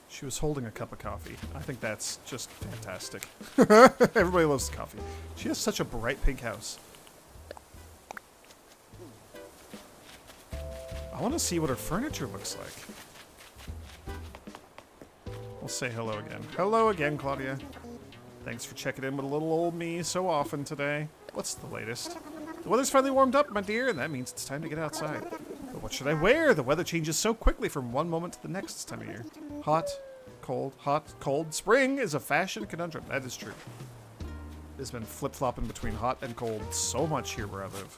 She was holding a cup of coffee. I think that's just fantastic. Everybody loves coffee. She has such a bright pink house. I want to see what her furniture looks like. We'll say hello again. Hello again, Claudia. Thanks for checking in with a little old me so often today. What's the latest? The weather's finally warmed up, my dear, and that means it's time to get outside. But what should I wear? The weather changes so quickly from one moment to the next this time of year. Hot, cold. Spring is a fashion conundrum. That is true. It's been flip-flopping between hot and cold so much here where I live.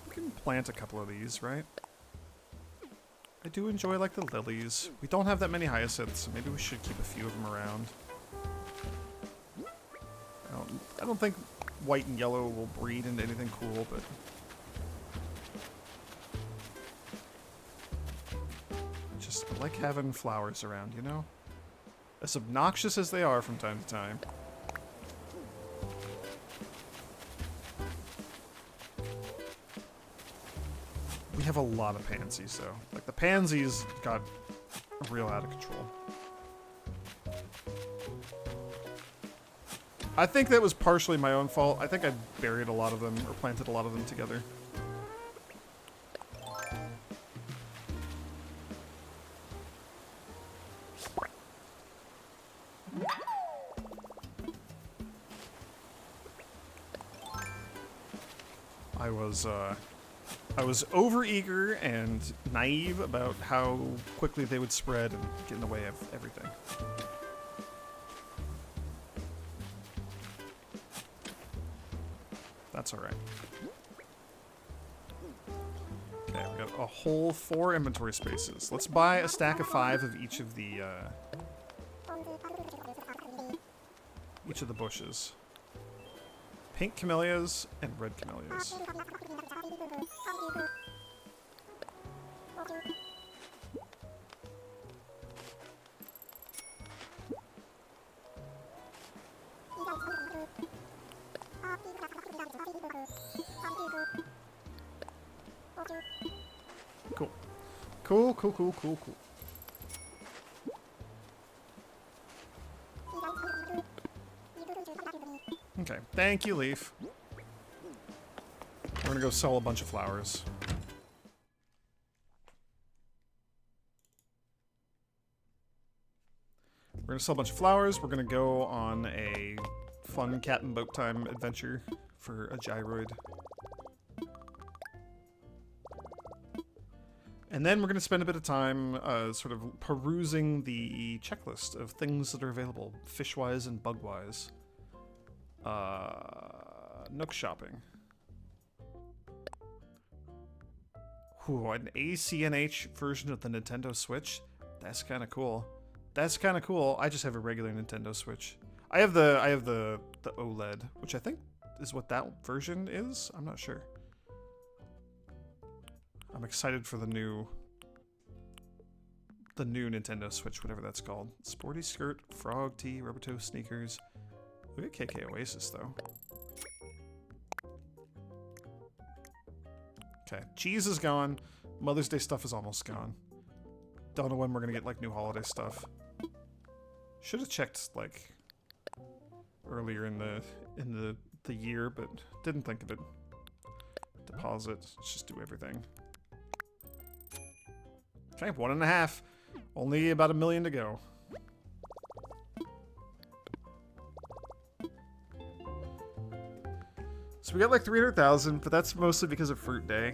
We can plant a couple of these, right? I do enjoy, like, the lilies. We don't have that many hyacinths, so maybe we should keep a few of them around. I don't think white and yellow will breed into anything cool, but... I like having flowers around, you know? As obnoxious as they are from time to time. We have a lot of pansies, though. Like, the pansies got real out of control. I think that was partially my own fault. I think I buried a lot of them, or planted a lot of them together. I was overeager and naive about how quickly they would spread and get in the way of everything. That's alright. Okay, we got a whole 4 inventory spaces. Let's buy a stack of 5 of each of the bushes. Pink camellias and red camellias. Cool. Cool. Okay, thank you, Leaf. We're gonna go sell a bunch of flowers. We're gonna sell a bunch of flowers. We're gonna go on a fun cat and boat time adventure for a gyroid. And then we're going to spend a bit of time sort of perusing the checklist of things that are available, fish-wise and bug-wise. Nook shopping. Ooh, an ACNH version of the Nintendo Switch? That's kind of cool. That's kind of cool. I just have a regular Nintendo Switch. I have the OLED, which I think is what that version is. I'm not sure. I'm excited for the new Nintendo Switch, whatever that's called. Sporty skirt, frog tee, rubber toe sneakers. Look at KK Oasis though. Okay, cheese is gone. Mother's Day stuff is almost gone. Don't know when we're gonna get like new holiday stuff. Should have checked like earlier in the year, but didn't think of it. Deposit. Let's just do everything. Okay, 1.5. Only about 1 million to go. So we got like 300,000, but that's mostly because of Fruit Day.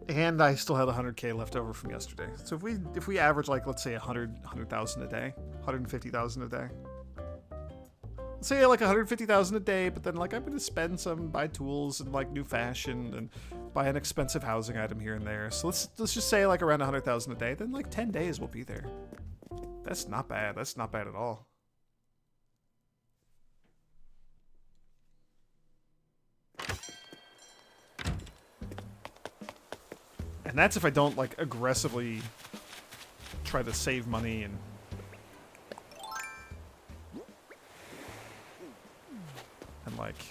And I still had 100K left over from yesterday. So if we average like, let's say 100,000 a day, 150,000 a day. Let's say like 150,000 a day, but then like I'm going to spend some, buy tools and like new fashion and buy an expensive housing item here and there. So let's just say like around 100,000 a day, then like 10 days we'll be there. That's not bad. That's not bad at all. And that's if I don't like aggressively try to save money and like,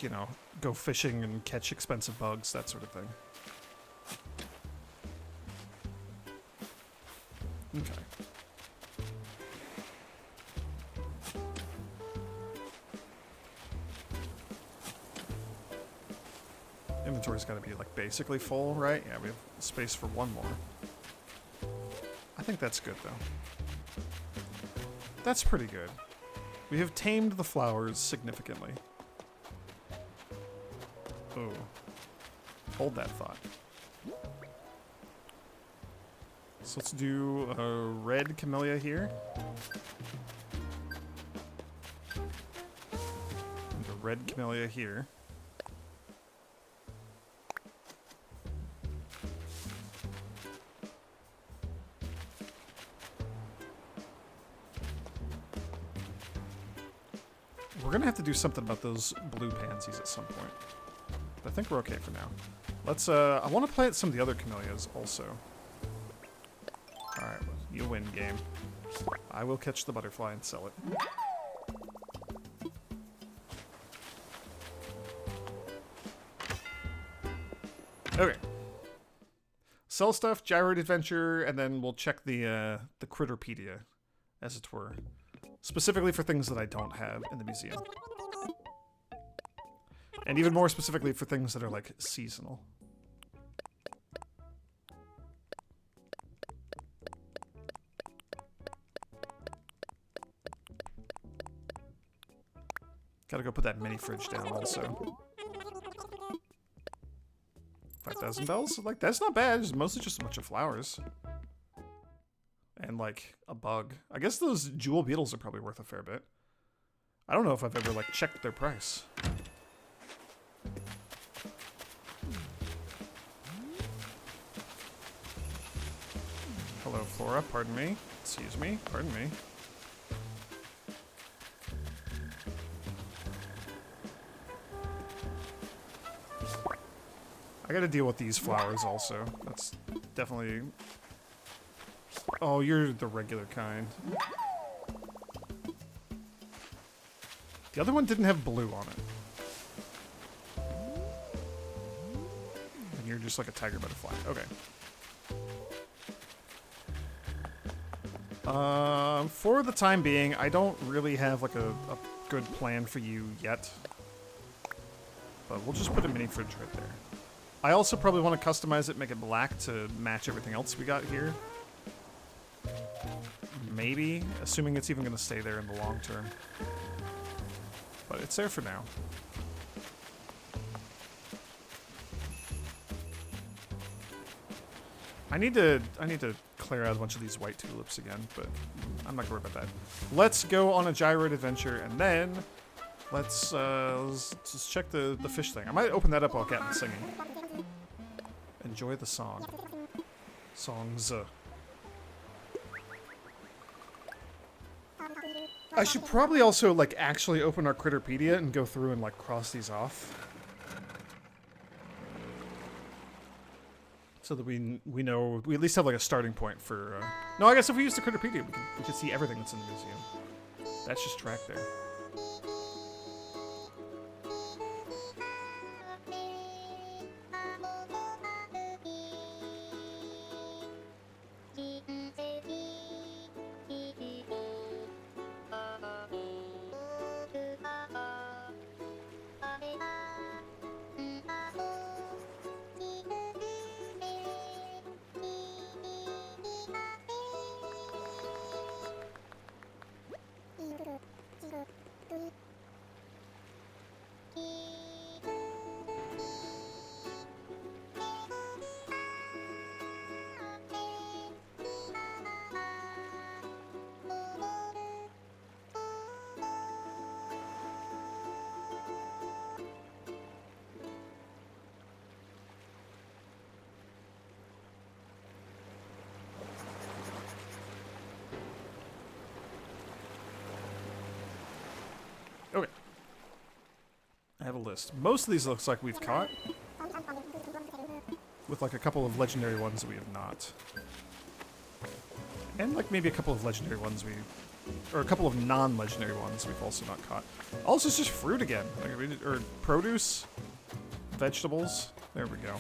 you know, go fishing and catch expensive bugs, that sort of thing. Okay. Inventory's gotta be like basically full, right? Yeah, we have space for one more. I think that's good though. That's pretty good. We have tamed the flowers significantly. Oh. Hold that thought. So let's do a red camellia here. And a red camellia here. We're gonna have to do something about those blue pansies at some point. But I think we're okay for now. Let's, I want to plant some of the other camellias also. Alright, well, you win, game. I will catch the butterfly and sell it. Okay. Sell stuff, Gyroid Adventure, and then we'll check the Critterpedia, as it were. Specifically for things that I don't have in the museum. And even more specifically for things that are, like, seasonal. Gotta go put that mini fridge down also. 5,000 bells? Like, that's not bad. It's mostly just a bunch of flowers. And, like, a bug. I guess those jewel beetles are probably worth a fair bit. I don't know if I've ever, like, checked their price. Hello, Flora. Pardon me. Excuse me. Pardon me. I gotta deal with these flowers also. That's definitely... Oh, you're the regular kind. The other one didn't have blue on it. And you're just like a tiger butterfly. Okay. For the time being, I don't really have like a good plan for you yet. But we'll just put a mini fridge right there. I also probably want to customize it, make it black to match everything else we got here. Maybe, assuming it's even going to stay there in the long term. But it's there for now. I need to clear out a bunch of these white tulips again, but I'm not gonna worry about that. Let's go on a Gyroid Adventure, and then let's just check the fish thing. I might open that up while Captain's singing. Enjoy the song. Songs. I should probably also, like, actually open our Critterpedia and go through and, like, cross these off. So that we know, we at least have, like, a starting point for, No, I guess if we use the Critterpedia, we can see everything that's in the museum. That's just track there. Okay. I have a list. Most of these looks like we've caught. With like a couple of legendary ones that we have not. And like maybe a couple of legendary ones or a couple of non-legendary ones we've also not caught. Also, it's just fruit again. Like, or produce. Vegetables. There we go.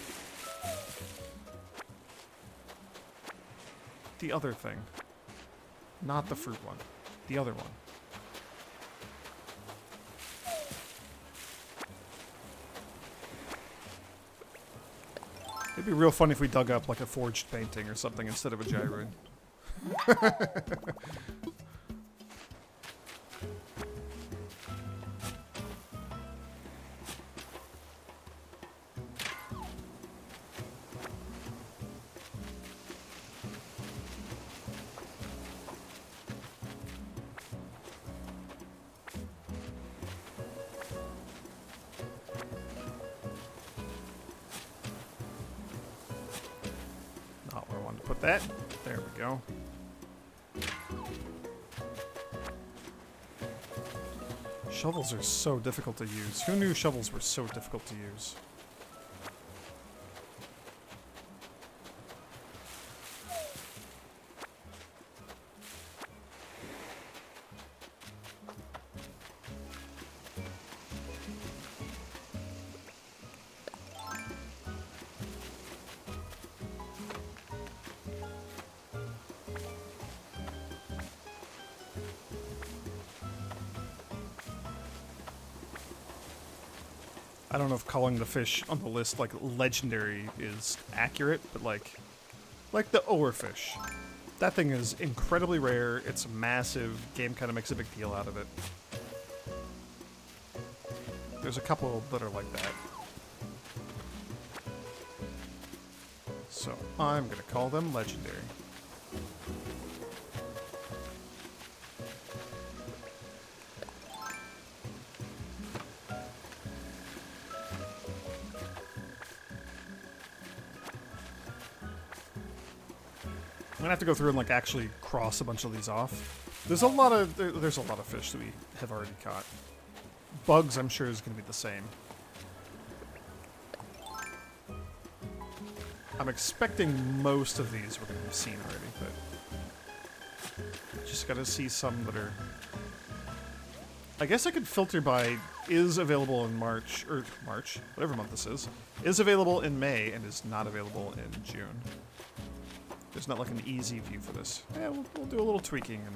The other thing. Not the fruit one. The other one. It'd be real fun if we dug up like a forged painting or something instead of a gyroid. Not where I wanted to put that. There we go. Shovels are so difficult to use. Who knew shovels were so difficult to use? I don't know if calling the fish on the list like legendary is accurate, but like the Overfish. That thing is incredibly rare. It's massive. Game kind of makes a big deal out of it. There's a couple that are like that. So I'm gonna call them legendary. I'm gonna have to go through and like actually cross a bunch of these off. There's a lot of fish that we have already caught. Bugs, I'm sure, is gonna be the same. I'm expecting most of these we're gonna have seen already, but just gotta see some that are. I guess I could filter by is available in March, whatever month this is available in May and is not available in June. There's not like an easy view for this. Yeah, we'll do a little tweaking and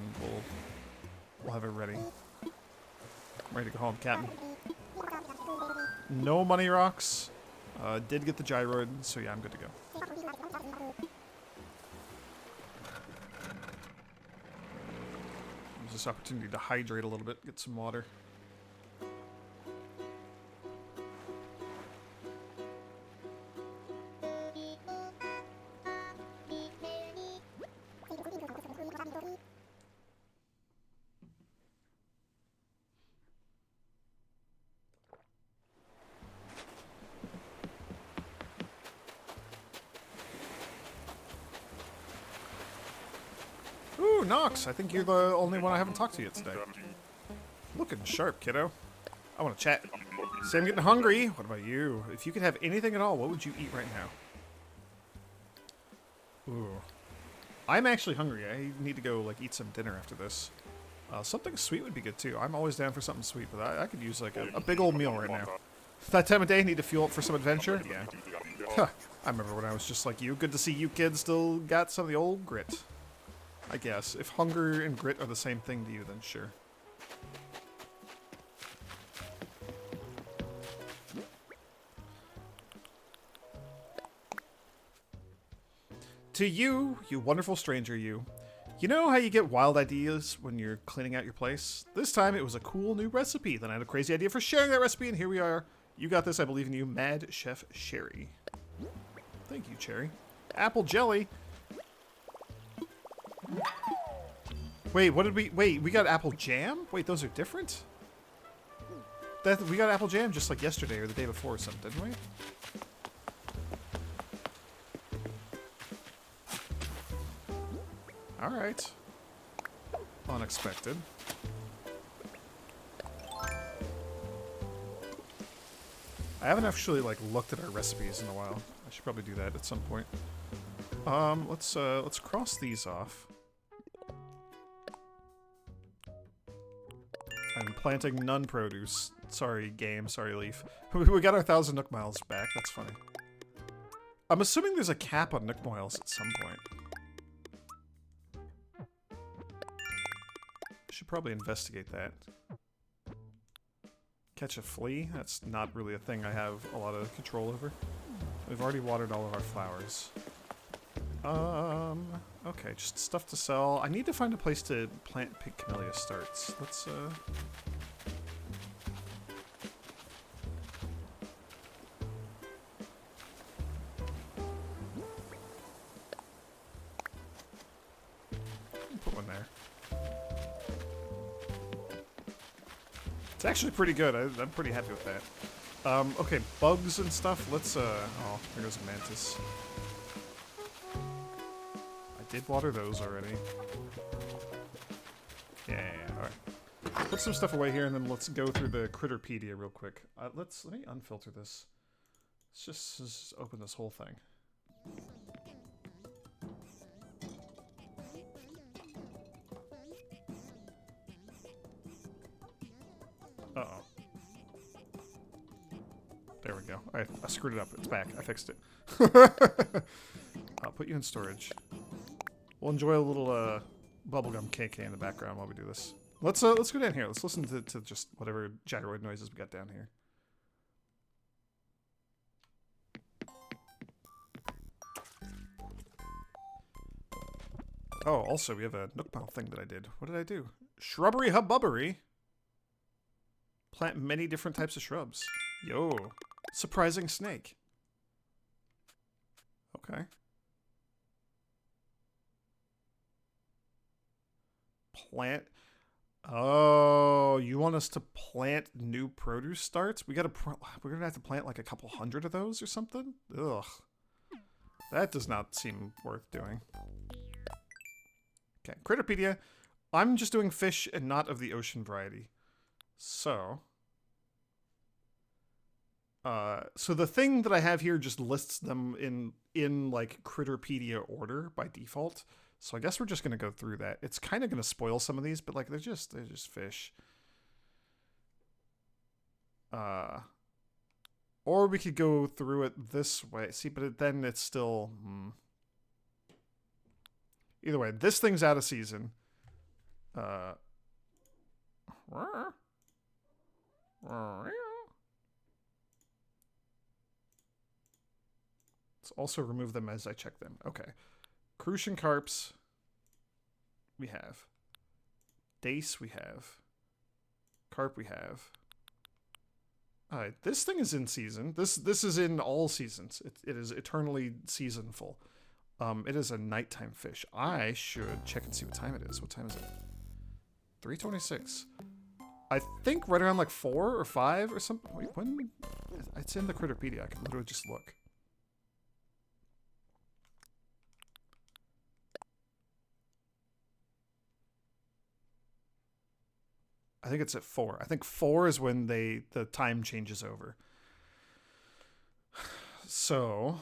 we'll have it ready. I'm ready to go home, Captain. No money rocks. Did get the gyroid, so yeah, I'm good to go. Use this opportunity to hydrate a little bit, get some water. Ooh, Nox, I think you're the only one I haven't talked to yet today. Looking sharp, kiddo. I want to chat. Say I'm getting hungry. What about you? If you could have anything at all, what would you eat right now? Ooh. I'm actually hungry. I need to go like eat some dinner after this. Something sweet would be good too. I'm always down for something sweet, but I could use like a big old meal right now. That time of day, need to fuel up for some adventure? Yeah. Huh. I remember when I was just like you. Good to see you kids still got some of the old grit. I guess. If hunger and grit are the same thing to you, then sure. To you, you wonderful stranger, you. You know how you get wild ideas when you're cleaning out your place? This time it was a cool new recipe. Then I had a crazy idea for sharing that recipe, and here we are. You got this, I believe in you, Mad Chef Sherry. Thank you, Cherry. Apple jelly. Wait, what did we... Wait, we got apple jam? Wait, those are different? We got apple jam just like yesterday or the day before or something, didn't we? Alright. Unexpected. I haven't actually like looked at our recipes in a while. I should probably do that at some point. Let's cross these off. I'm planting none produce. Sorry, game. Sorry, Leaf. We got our 1,000 Nook Miles back. That's funny. I'm assuming there's a cap on Nook Miles at some point. Should probably investigate that. Catch a flea? That's not really a thing I have a lot of control over. We've already watered all of our flowers. Okay, just stuff to sell. I need to find a place to plant Pink Camellia starts. Let's, put one there. It's actually pretty good. I'm pretty happy with that. Okay, bugs and stuff. Let's, oh, there goes a mantis. I did water those already. Yeah, alright. Put some stuff away here and then let's go through the Critterpedia real quick. Let me unfilter this. Let's just open this whole thing. Uh-oh. There we go. I screwed it up. It's back. I fixed it. I'll put you in storage. We'll enjoy a little bubblegum KK in the background while we do this. Let's go down here. Let's listen to just whatever gyroid noises we got down here. Oh, also, we have a Nookmouth thing that I did. What did I do? Shrubbery hubbubbery. Plant many different types of shrubs. Yo. Surprising snake. Okay. Plant. Oh, you want us to plant new produce starts? We're gonna have to plant like a couple hundred of those or something? Ugh. That does not seem worth doing. Okay, Critterpedia. I'm just doing fish and not of the ocean variety. So the thing that I have here just lists them in like Critterpedia order by default. So I guess we're just gonna go through that. It's kind of gonna spoil some of these, but like they're just fish. Or we could go through it this way. See, but then it's still Either way, this thing's out of season. Let's also remove them as I check them. Okay. Crucian Carps, we have. Dace, we have. Carp, we have. Alright, this thing is in season. This is in all seasons. It is eternally seasonful. It is a nighttime fish. I should check and see what time it is. What time is it? 3:26. I think right around like 4 or 5 or something. Wait, when? It's in the Critterpedia. I can literally just look. I think it's at 4. I think 4 is when the time changes over. So,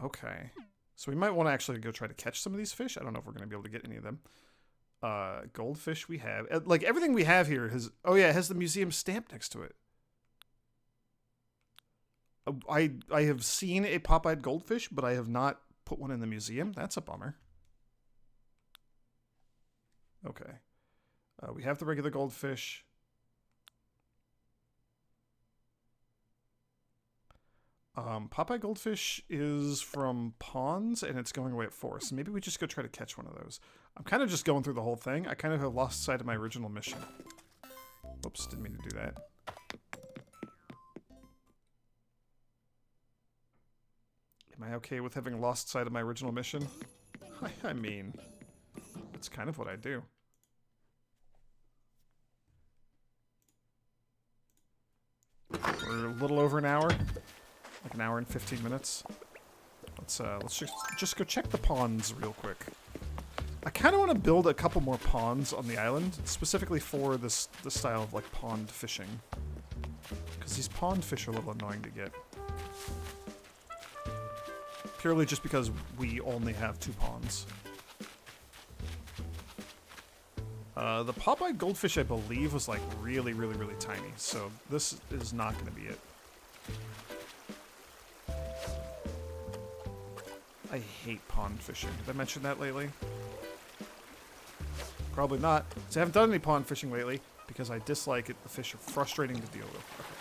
okay. So we might want to actually go try to catch some of these fish. I don't know if we're going to be able to get any of them. Goldfish we have. Like, everything we have here has... Oh, yeah, it has the museum stamp next to it. I have seen a pop-eyed goldfish, but I have not put one in the museum. That's a bummer. Okay. We have the regular goldfish. Popeye goldfish is from ponds, and it's going away at 4. So maybe we just go try to catch one of those. I'm kind of just going through the whole thing. I kind of have lost sight of my original mission. Oops, didn't mean to do that. Am I okay with having lost sight of my original mission? I mean, it's kind of what I do. We're a little over an hour. Like an hour and 15 minutes. Let's just go check the ponds real quick. I kind of want to build a couple more ponds on the island, specifically for this style of like pond fishing. Because these pond fish are a little annoying to get. Purely just because we only have 2 ponds. The Popeye goldfish, I believe, was like really, really, really tiny. So this is not going to be it. I hate pond fishing. Did I mention that lately? Probably not. So I haven't done any pond fishing lately because I dislike it. The fish are frustrating to deal with. Okay.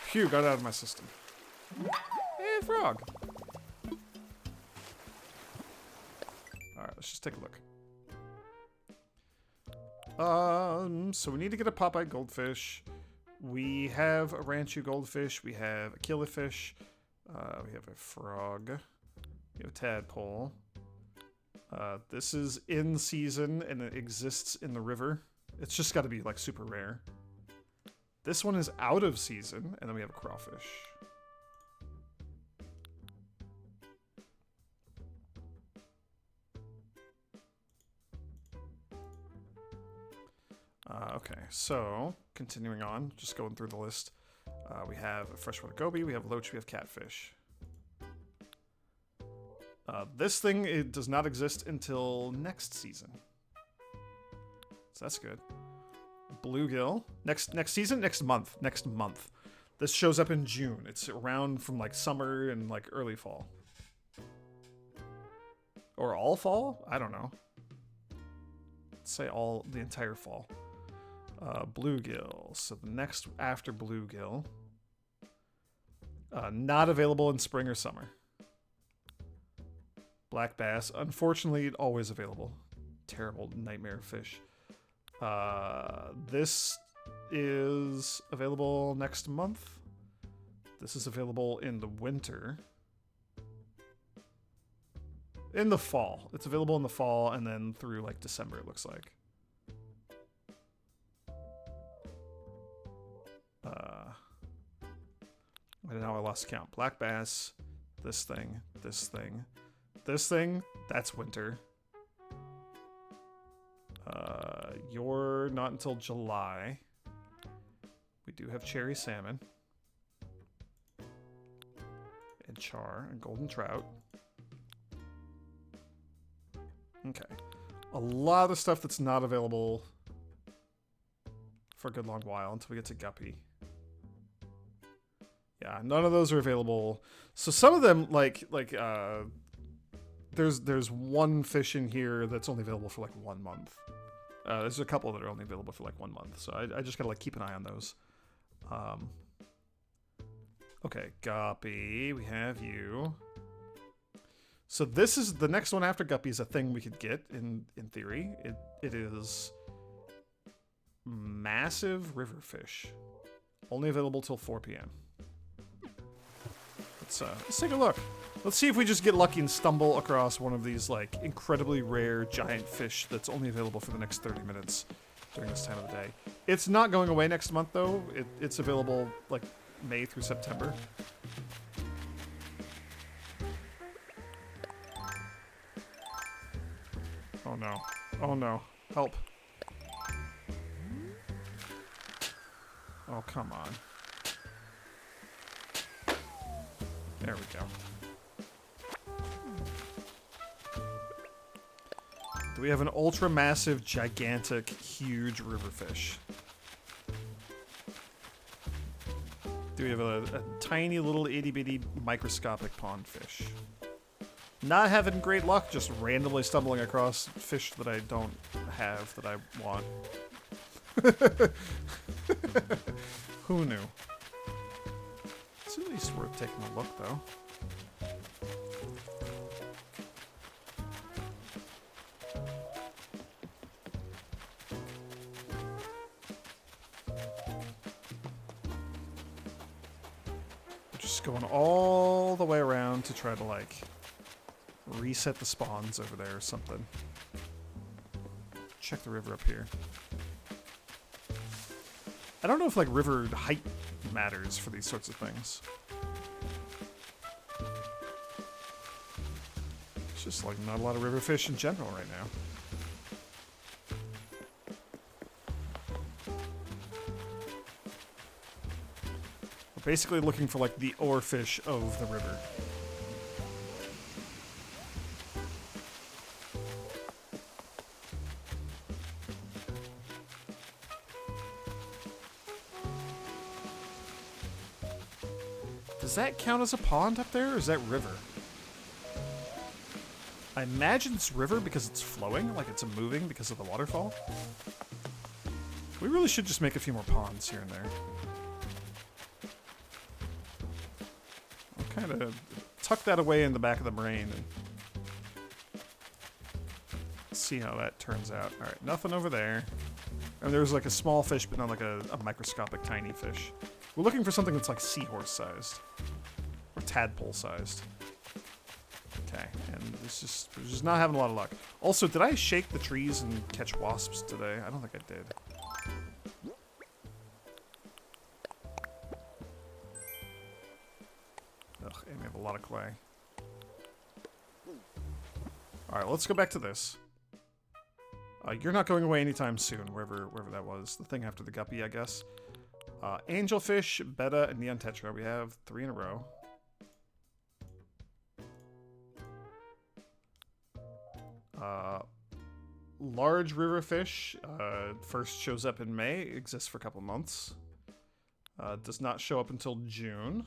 Phew, got it out of my system. Hey, frog. Alright, let's just take a look. So we need to get a Popeye goldfish. We have a Ranchu goldfish. We have a killifish. We have a frog. We have a tadpole. This is in season and it exists in the river. It's just got to be like super rare. This one is out of season, and then we have a crawfish. Okay, so continuing on, just going through the list. We have a freshwater goby, we have loach, we have catfish. This thing, it does not exist until next season. So that's good. Bluegill. Next season? Next month. Next month. This shows up in June. It's around from like summer and like early fall. Or all fall? I don't know. Let's say the entire fall. Bluegill. So the next after bluegill. Not available in spring or summer. Black bass, unfortunately, always available. Terrible nightmare fish. This is available next month. This is available in the winter. In the fall. It's available in the fall and then through like December, it looks like. And now I lost count. Black bass, this thing, this thing, this thing, that's winter. You're not until July. We do have cherry salmon. And char and golden trout. Okay. A lot of stuff that's not available for a good long while until we get to guppy. Yeah, none of those are available. So some of them, there's one fish in here that's only available for like 1 month. There's a couple that are only available for like 1 month. So I just gotta like keep an eye on those. Okay, guppy, we have you. So this is the next one after guppy is a thing we could get in theory. It is massive river fish, only available till 4 p.m. Let's take a look. Let's see if we just get lucky and stumble across one of these like incredibly rare giant fish that's only available for the next 30 minutes during this time of the day. It's not going away next month though. It's available like May through September. Oh no. Oh no. Help. Oh, come on. There we go. Do we have an ultra massive, gigantic, huge river fish? Do we have a tiny little itty bitty microscopic pond fish? Not having great luck, just randomly stumbling across fish that I don't have that I want. Who knew? It's at least worth taking a look, though. We're just going all the way around to try to, like, reset the spawns over there or something. Check the river up here. I don't know if, like, river height matters for these sorts of things. It's just, like, not a lot of river fish in general right now. We're basically looking for, like, the oarfish of the river. Does that count as a pond up there, or is that river? I imagine it's river because it's flowing, like it's moving because of the waterfall. We really should just make a few more ponds here and there. I'll kind of tuck that away in the back of the brain and see how that turns out. Alright, nothing over there. And there's like a small fish, but not like a microscopic tiny fish. We're looking for something that's like seahorse-sized. Or tadpole-sized. Okay, and we're just not having a lot of luck. Also, did I shake the trees and catch wasps today? I don't think I did. Ugh, and we have a lot of clay. Alright, let's go back to this. You're not going away anytime soon, wherever that was. The thing after the guppy, I guess. Angelfish, betta, and neon tetra. We have 3 in a row. Large river fish first shows up in May, exists for a couple months. Does not show up until June.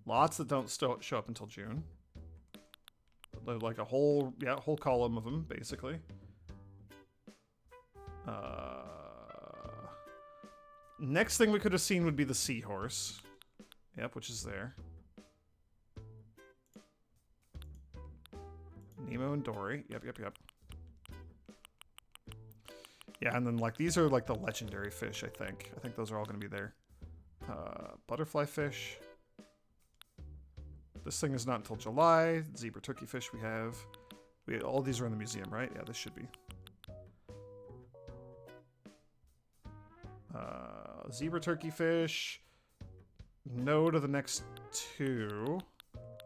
Lots that don't show up until June. Like a whole column of them, basically. Next thing we could have seen would be the seahorse. Yep, which is there. Nemo and Dory. Yep. Yeah, and then like these are like the legendary fish, I think. I think those are all going to be there. Butterfly fish. This thing is not until July. Zebra turkey fish we have. All these are in the museum, right? Yeah, this should be. Zebra turkey fish. No to the next two.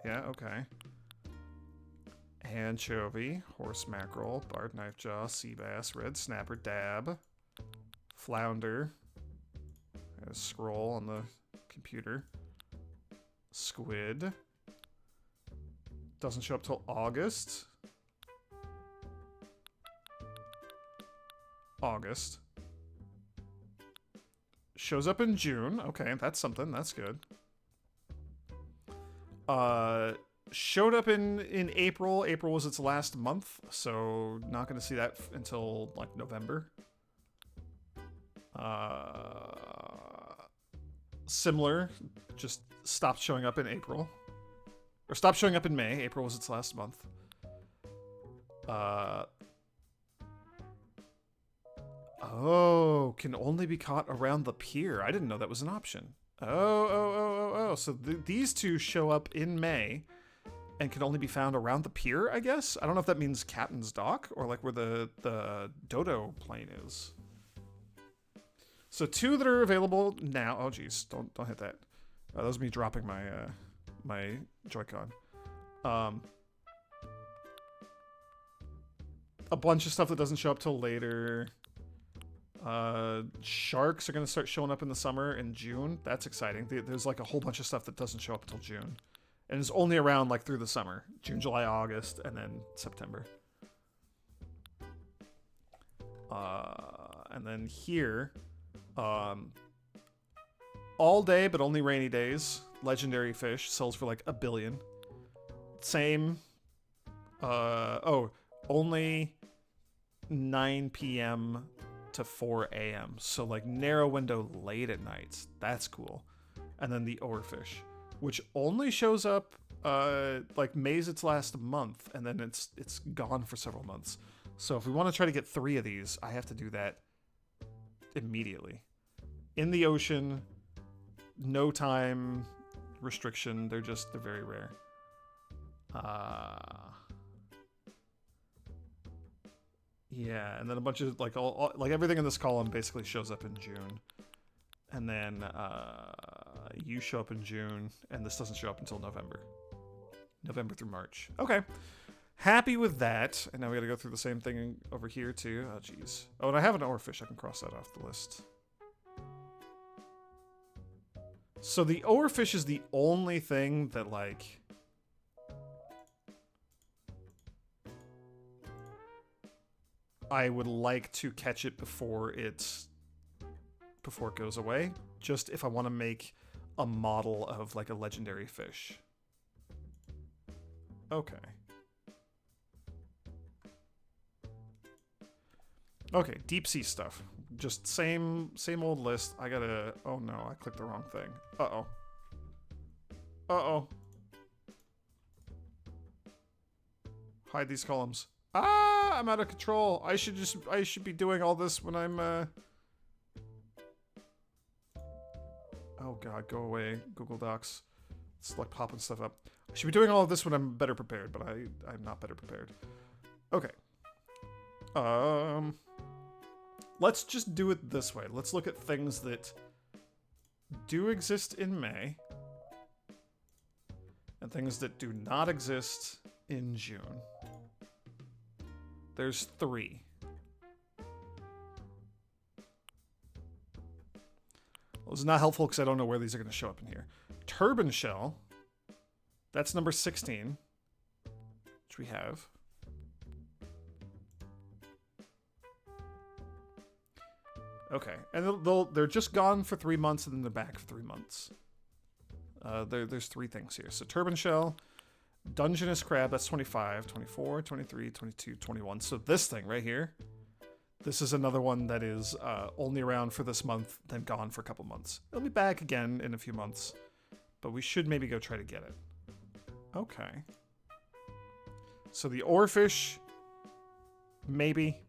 Yeah, okay. Anchovy, horse mackerel, barred knife jaw, sea bass, red snapper, dab, flounder. There's a scroll on the computer. Squid. Doesn't show up till August. Shows up in June. Okay, that's something. That's good. Showed up in April. April was its last month, so not going to see that until like November. Similar, just stopped showing up in April. Or stopped showing up in May. April was its last month. Oh, can only be caught around the pier. I didn't know that was an option. Oh. So these two show up in May and can only be found around the pier, I guess? I don't know if that means Captain's Dock or like where the dodo plane is. So two that are available now. Oh, geez. Don't hit that. That was me dropping my my Joy-Con. A bunch of stuff that doesn't show up till later. Sharks are going to start showing up in the summer in June. That's exciting. There's like a whole bunch of stuff that doesn't show up until June. And it's only around like through the summer. June, July, August, and then September. And then here, all day but only rainy days. Legendary fish sells for like $1 billion. Same. Only 9 p.m. to 4 a.m. So like narrow window late at nights. That's cool. And then the oarfish, which only shows up like May's its last month, and then it's gone for several months. So if we want to try to get 3 of these, I have to do that immediately. In the ocean, no time restriction. They're very rare. Yeah, and then a bunch of like all like everything in this column basically shows up in June, and then you show up in June, and this doesn't show up until November through March. Okay, happy with that. And now we got to go through the same thing over here too. Oh geez. Oh, and I have an oarfish. I can cross that off the list. So the oarfish is the only thing that like. I would like to catch it before it goes away, just if I want to make a model of like a legendary fish. Okay. Okay, deep sea stuff. Just same old list. I gotta. Oh no, I clicked the wrong thing. Uh-oh. Hide these columns. Ah, I'm out of control. I should be doing all this when I'm Oh god, go away, Google Docs. It's like popping stuff up. I should be doing all of this when I'm better prepared, but I'm not better prepared. Okay. Let's just do it this way. Let's look at things that do exist in May and things that do not exist in June. There's 3. Well, this is not helpful because I don't know where these are going to show up in here. Turban shell. That's number 16, which we have. Okay, and they're just gone for 3 months and then they're back for 3 months. There's 3 things here. So turban shell. Dungeness crab, that's 25, 24, 23, 22, 21. So this thing right here, this is another one that is only around for this month, then gone for a couple months. It'll be back again in a few months, but we should maybe go try to get it. Okay. So the oarfish, maybe.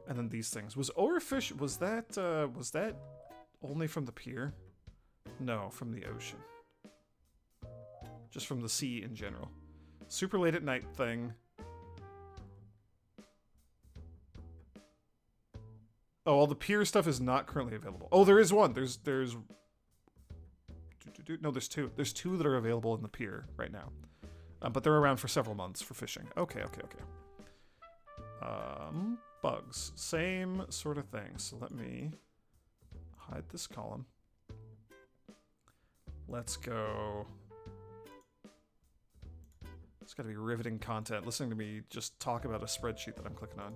And then these things. Was oarfish, was that only from the pier? No, from the ocean. Just from the sea in general. Super late at night thing. Oh, all the pier stuff is not currently available. Oh, there is one. There's no, there's two. There's two that are available in the pier right now. But they're around for several months for fishing. Okay. Bugs. Same sort of thing. So let me hide this column. Let's go. It's got to be riveting content. Listening to me just talk about a spreadsheet that I'm clicking on.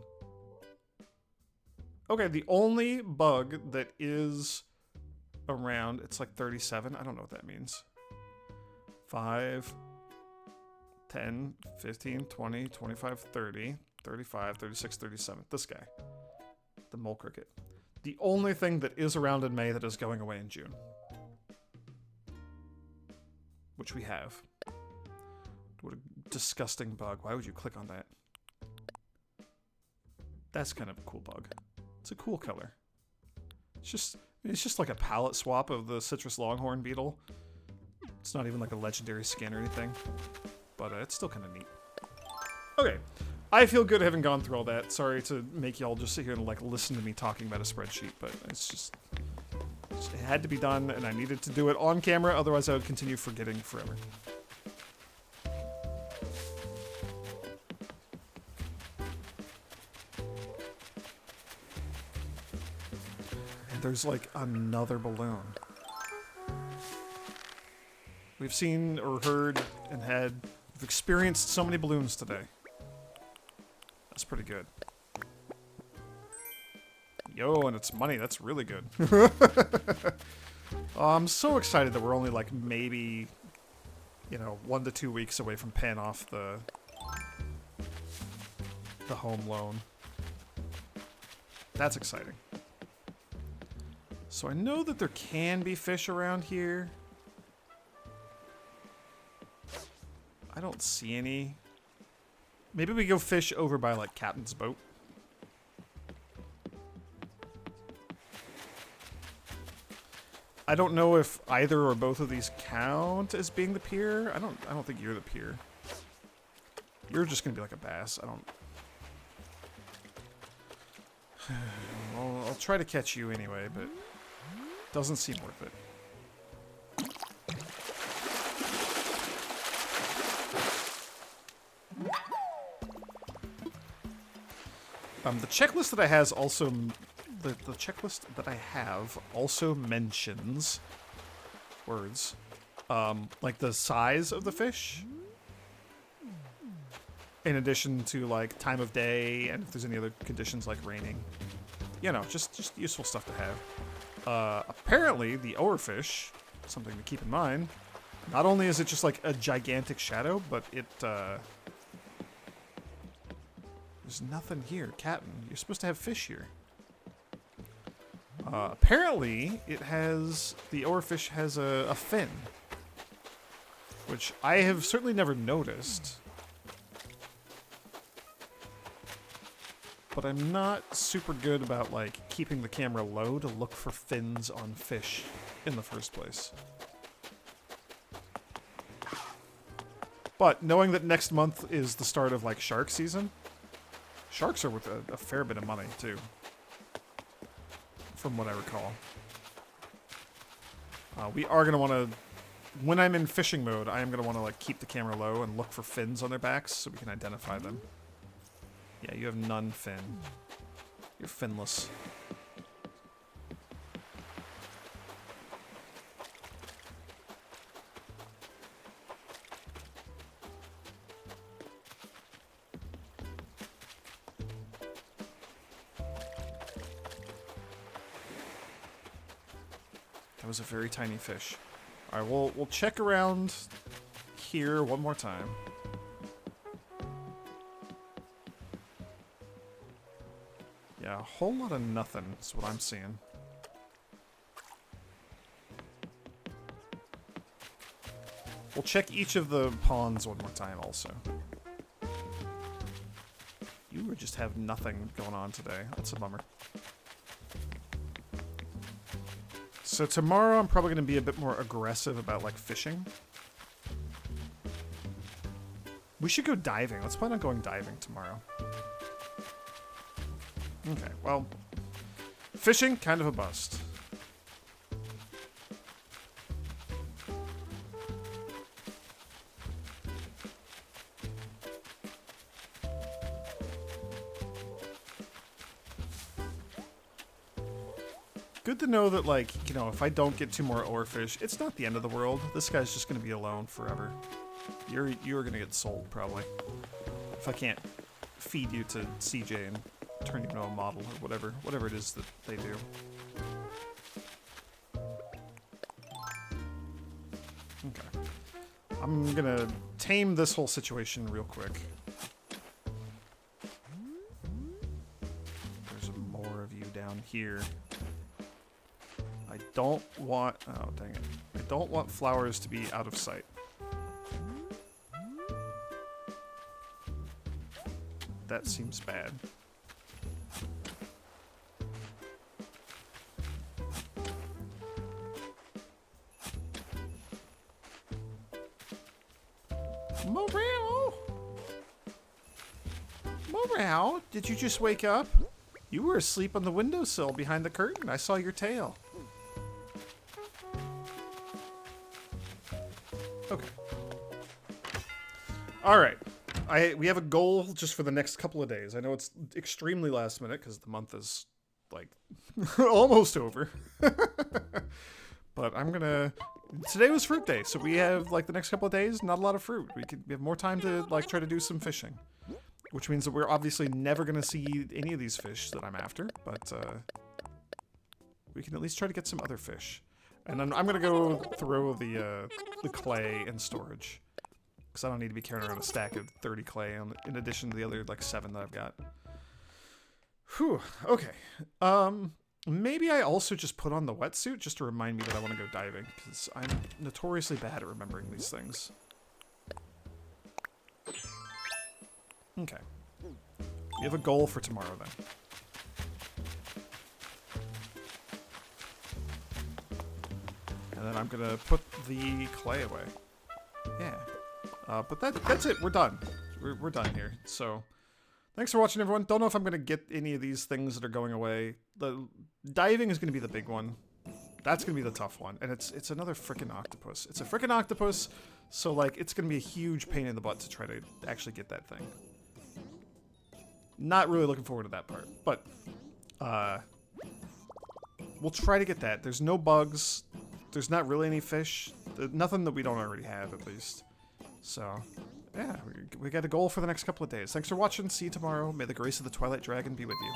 Okay, the only bug that is around, it's like 37. I don't know what that means. 5, 10, 15, 20, 25, 30, 35, 36, 37. This guy. The mole cricket. The only thing that is around in May that is going away in June. Which we have. What a disgusting bug. Why would you click on that? That's kind of a cool bug. It's a cool color. It's just like a palette swap of the citrus longhorn beetle. It's not even like a legendary skin or anything. But it's still kind of neat. Okay. I feel good having gone through all that. Sorry to make y'all just sit here and like listen to me talking about a spreadsheet, but it's just it had to be done and I needed to do it on camera, otherwise I would continue forgetting forever. And there's like another balloon. We've seen or heard and we've experienced so many balloons today. That's pretty good. Yo, and it's money. That's really good. I'm so excited that we're only like maybe, 1 to 2 weeks away from paying off the home loan. That's exciting. So I know that there can be fish around here. I don't see any. Maybe we go fish over by, like, Captain's boat. I don't know if either or both of these count as being the pier. I don't think you're the pier. You're just gonna be like a bass. Well, I'll try to catch you anyway, but doesn't seem worth it. The checklist that I has also the checklist that I have also mentions words like the size of the fish, in addition to like time of day and if there's any other conditions like raining. Just useful stuff to have. Apparently, the oarfish, something to keep in mind. Not only is it just like a gigantic shadow, but it. There's nothing here. Captain, you're supposed to have fish here. Apparently, the oarfish has a fin. Which I have certainly never noticed. But I'm not super good about, like, keeping the camera low to look for fins on fish in the first place. But knowing that next month is the start of, like, shark season... Sharks are worth a fair bit of money, too. From what I recall. We are going to want to... When I'm in fishing mode, I am going to want to like keep the camera low and look for fins on their backs so we can identify them. Yeah, you have none fin. You're finless. That was a very tiny fish. Alright, we'll check around here one more time. Yeah, a whole lot of nothing is what I'm seeing. We'll check each of the ponds one more time also. You just have nothing going on today. That's a bummer. So tomorrow I'm probably going to be a bit more aggressive about, like, fishing. We should go diving. Let's plan on going diving tomorrow. Okay, well, fishing, kind of a bust. Good to know that, like, you know, if I don't get 2 more oarfish, it's not the end of the world. This guy's just going to be alone forever. You're going to get sold, probably. If I can't feed you to CJ and turn you into a model or whatever it is that they do. Okay. I'm going to tame this whole situation real quick. There's more of you down here. I don't want... Oh, dang it. I don't want flowers to be out of sight. That seems bad. Morale! Morale, did you just wake up? You were asleep on the windowsill behind the curtain. I saw your tail. Okay. Alright. We have a goal just for the next couple of days. I know it's extremely last minute because the month is, like, almost over. But I'm gonna... Today was fruit day, so we have, like, the next couple of days, not a lot of fruit. We have more time to, like, try to do some fishing. Which means that we're obviously never gonna see any of these fish that I'm after, but, we can at least try to get some other fish. And then I'm gonna go throw the clay in storage. Because I don't need to be carrying around a stack of 30 clay in addition to the other, like, 7 that I've got. Whew, okay. Maybe I also just put on the wetsuit just to remind me that I want to go diving, because I'm notoriously bad at remembering these things. Okay. We have a goal for tomorrow, then. And then I'm gonna put the clay away. Yeah. But that's it. We're done. We're done here. So, thanks for watching, everyone. Don't know if I'm gonna get any of these things that are going away. The diving is gonna be the big one. That's gonna be the tough one, and it's another frickin' octopus. It's a frickin' octopus, so like it's gonna be a huge pain in the butt to try to actually get that thing. Not really looking forward to that part, but we'll try to get that. There's no bugs. There's not really any fish. Nothing that we don't already have, at least. So, yeah, we got a goal for the next couple of days. Thanks for watching. See you tomorrow. May the grace of the Twilight Dragon be with you.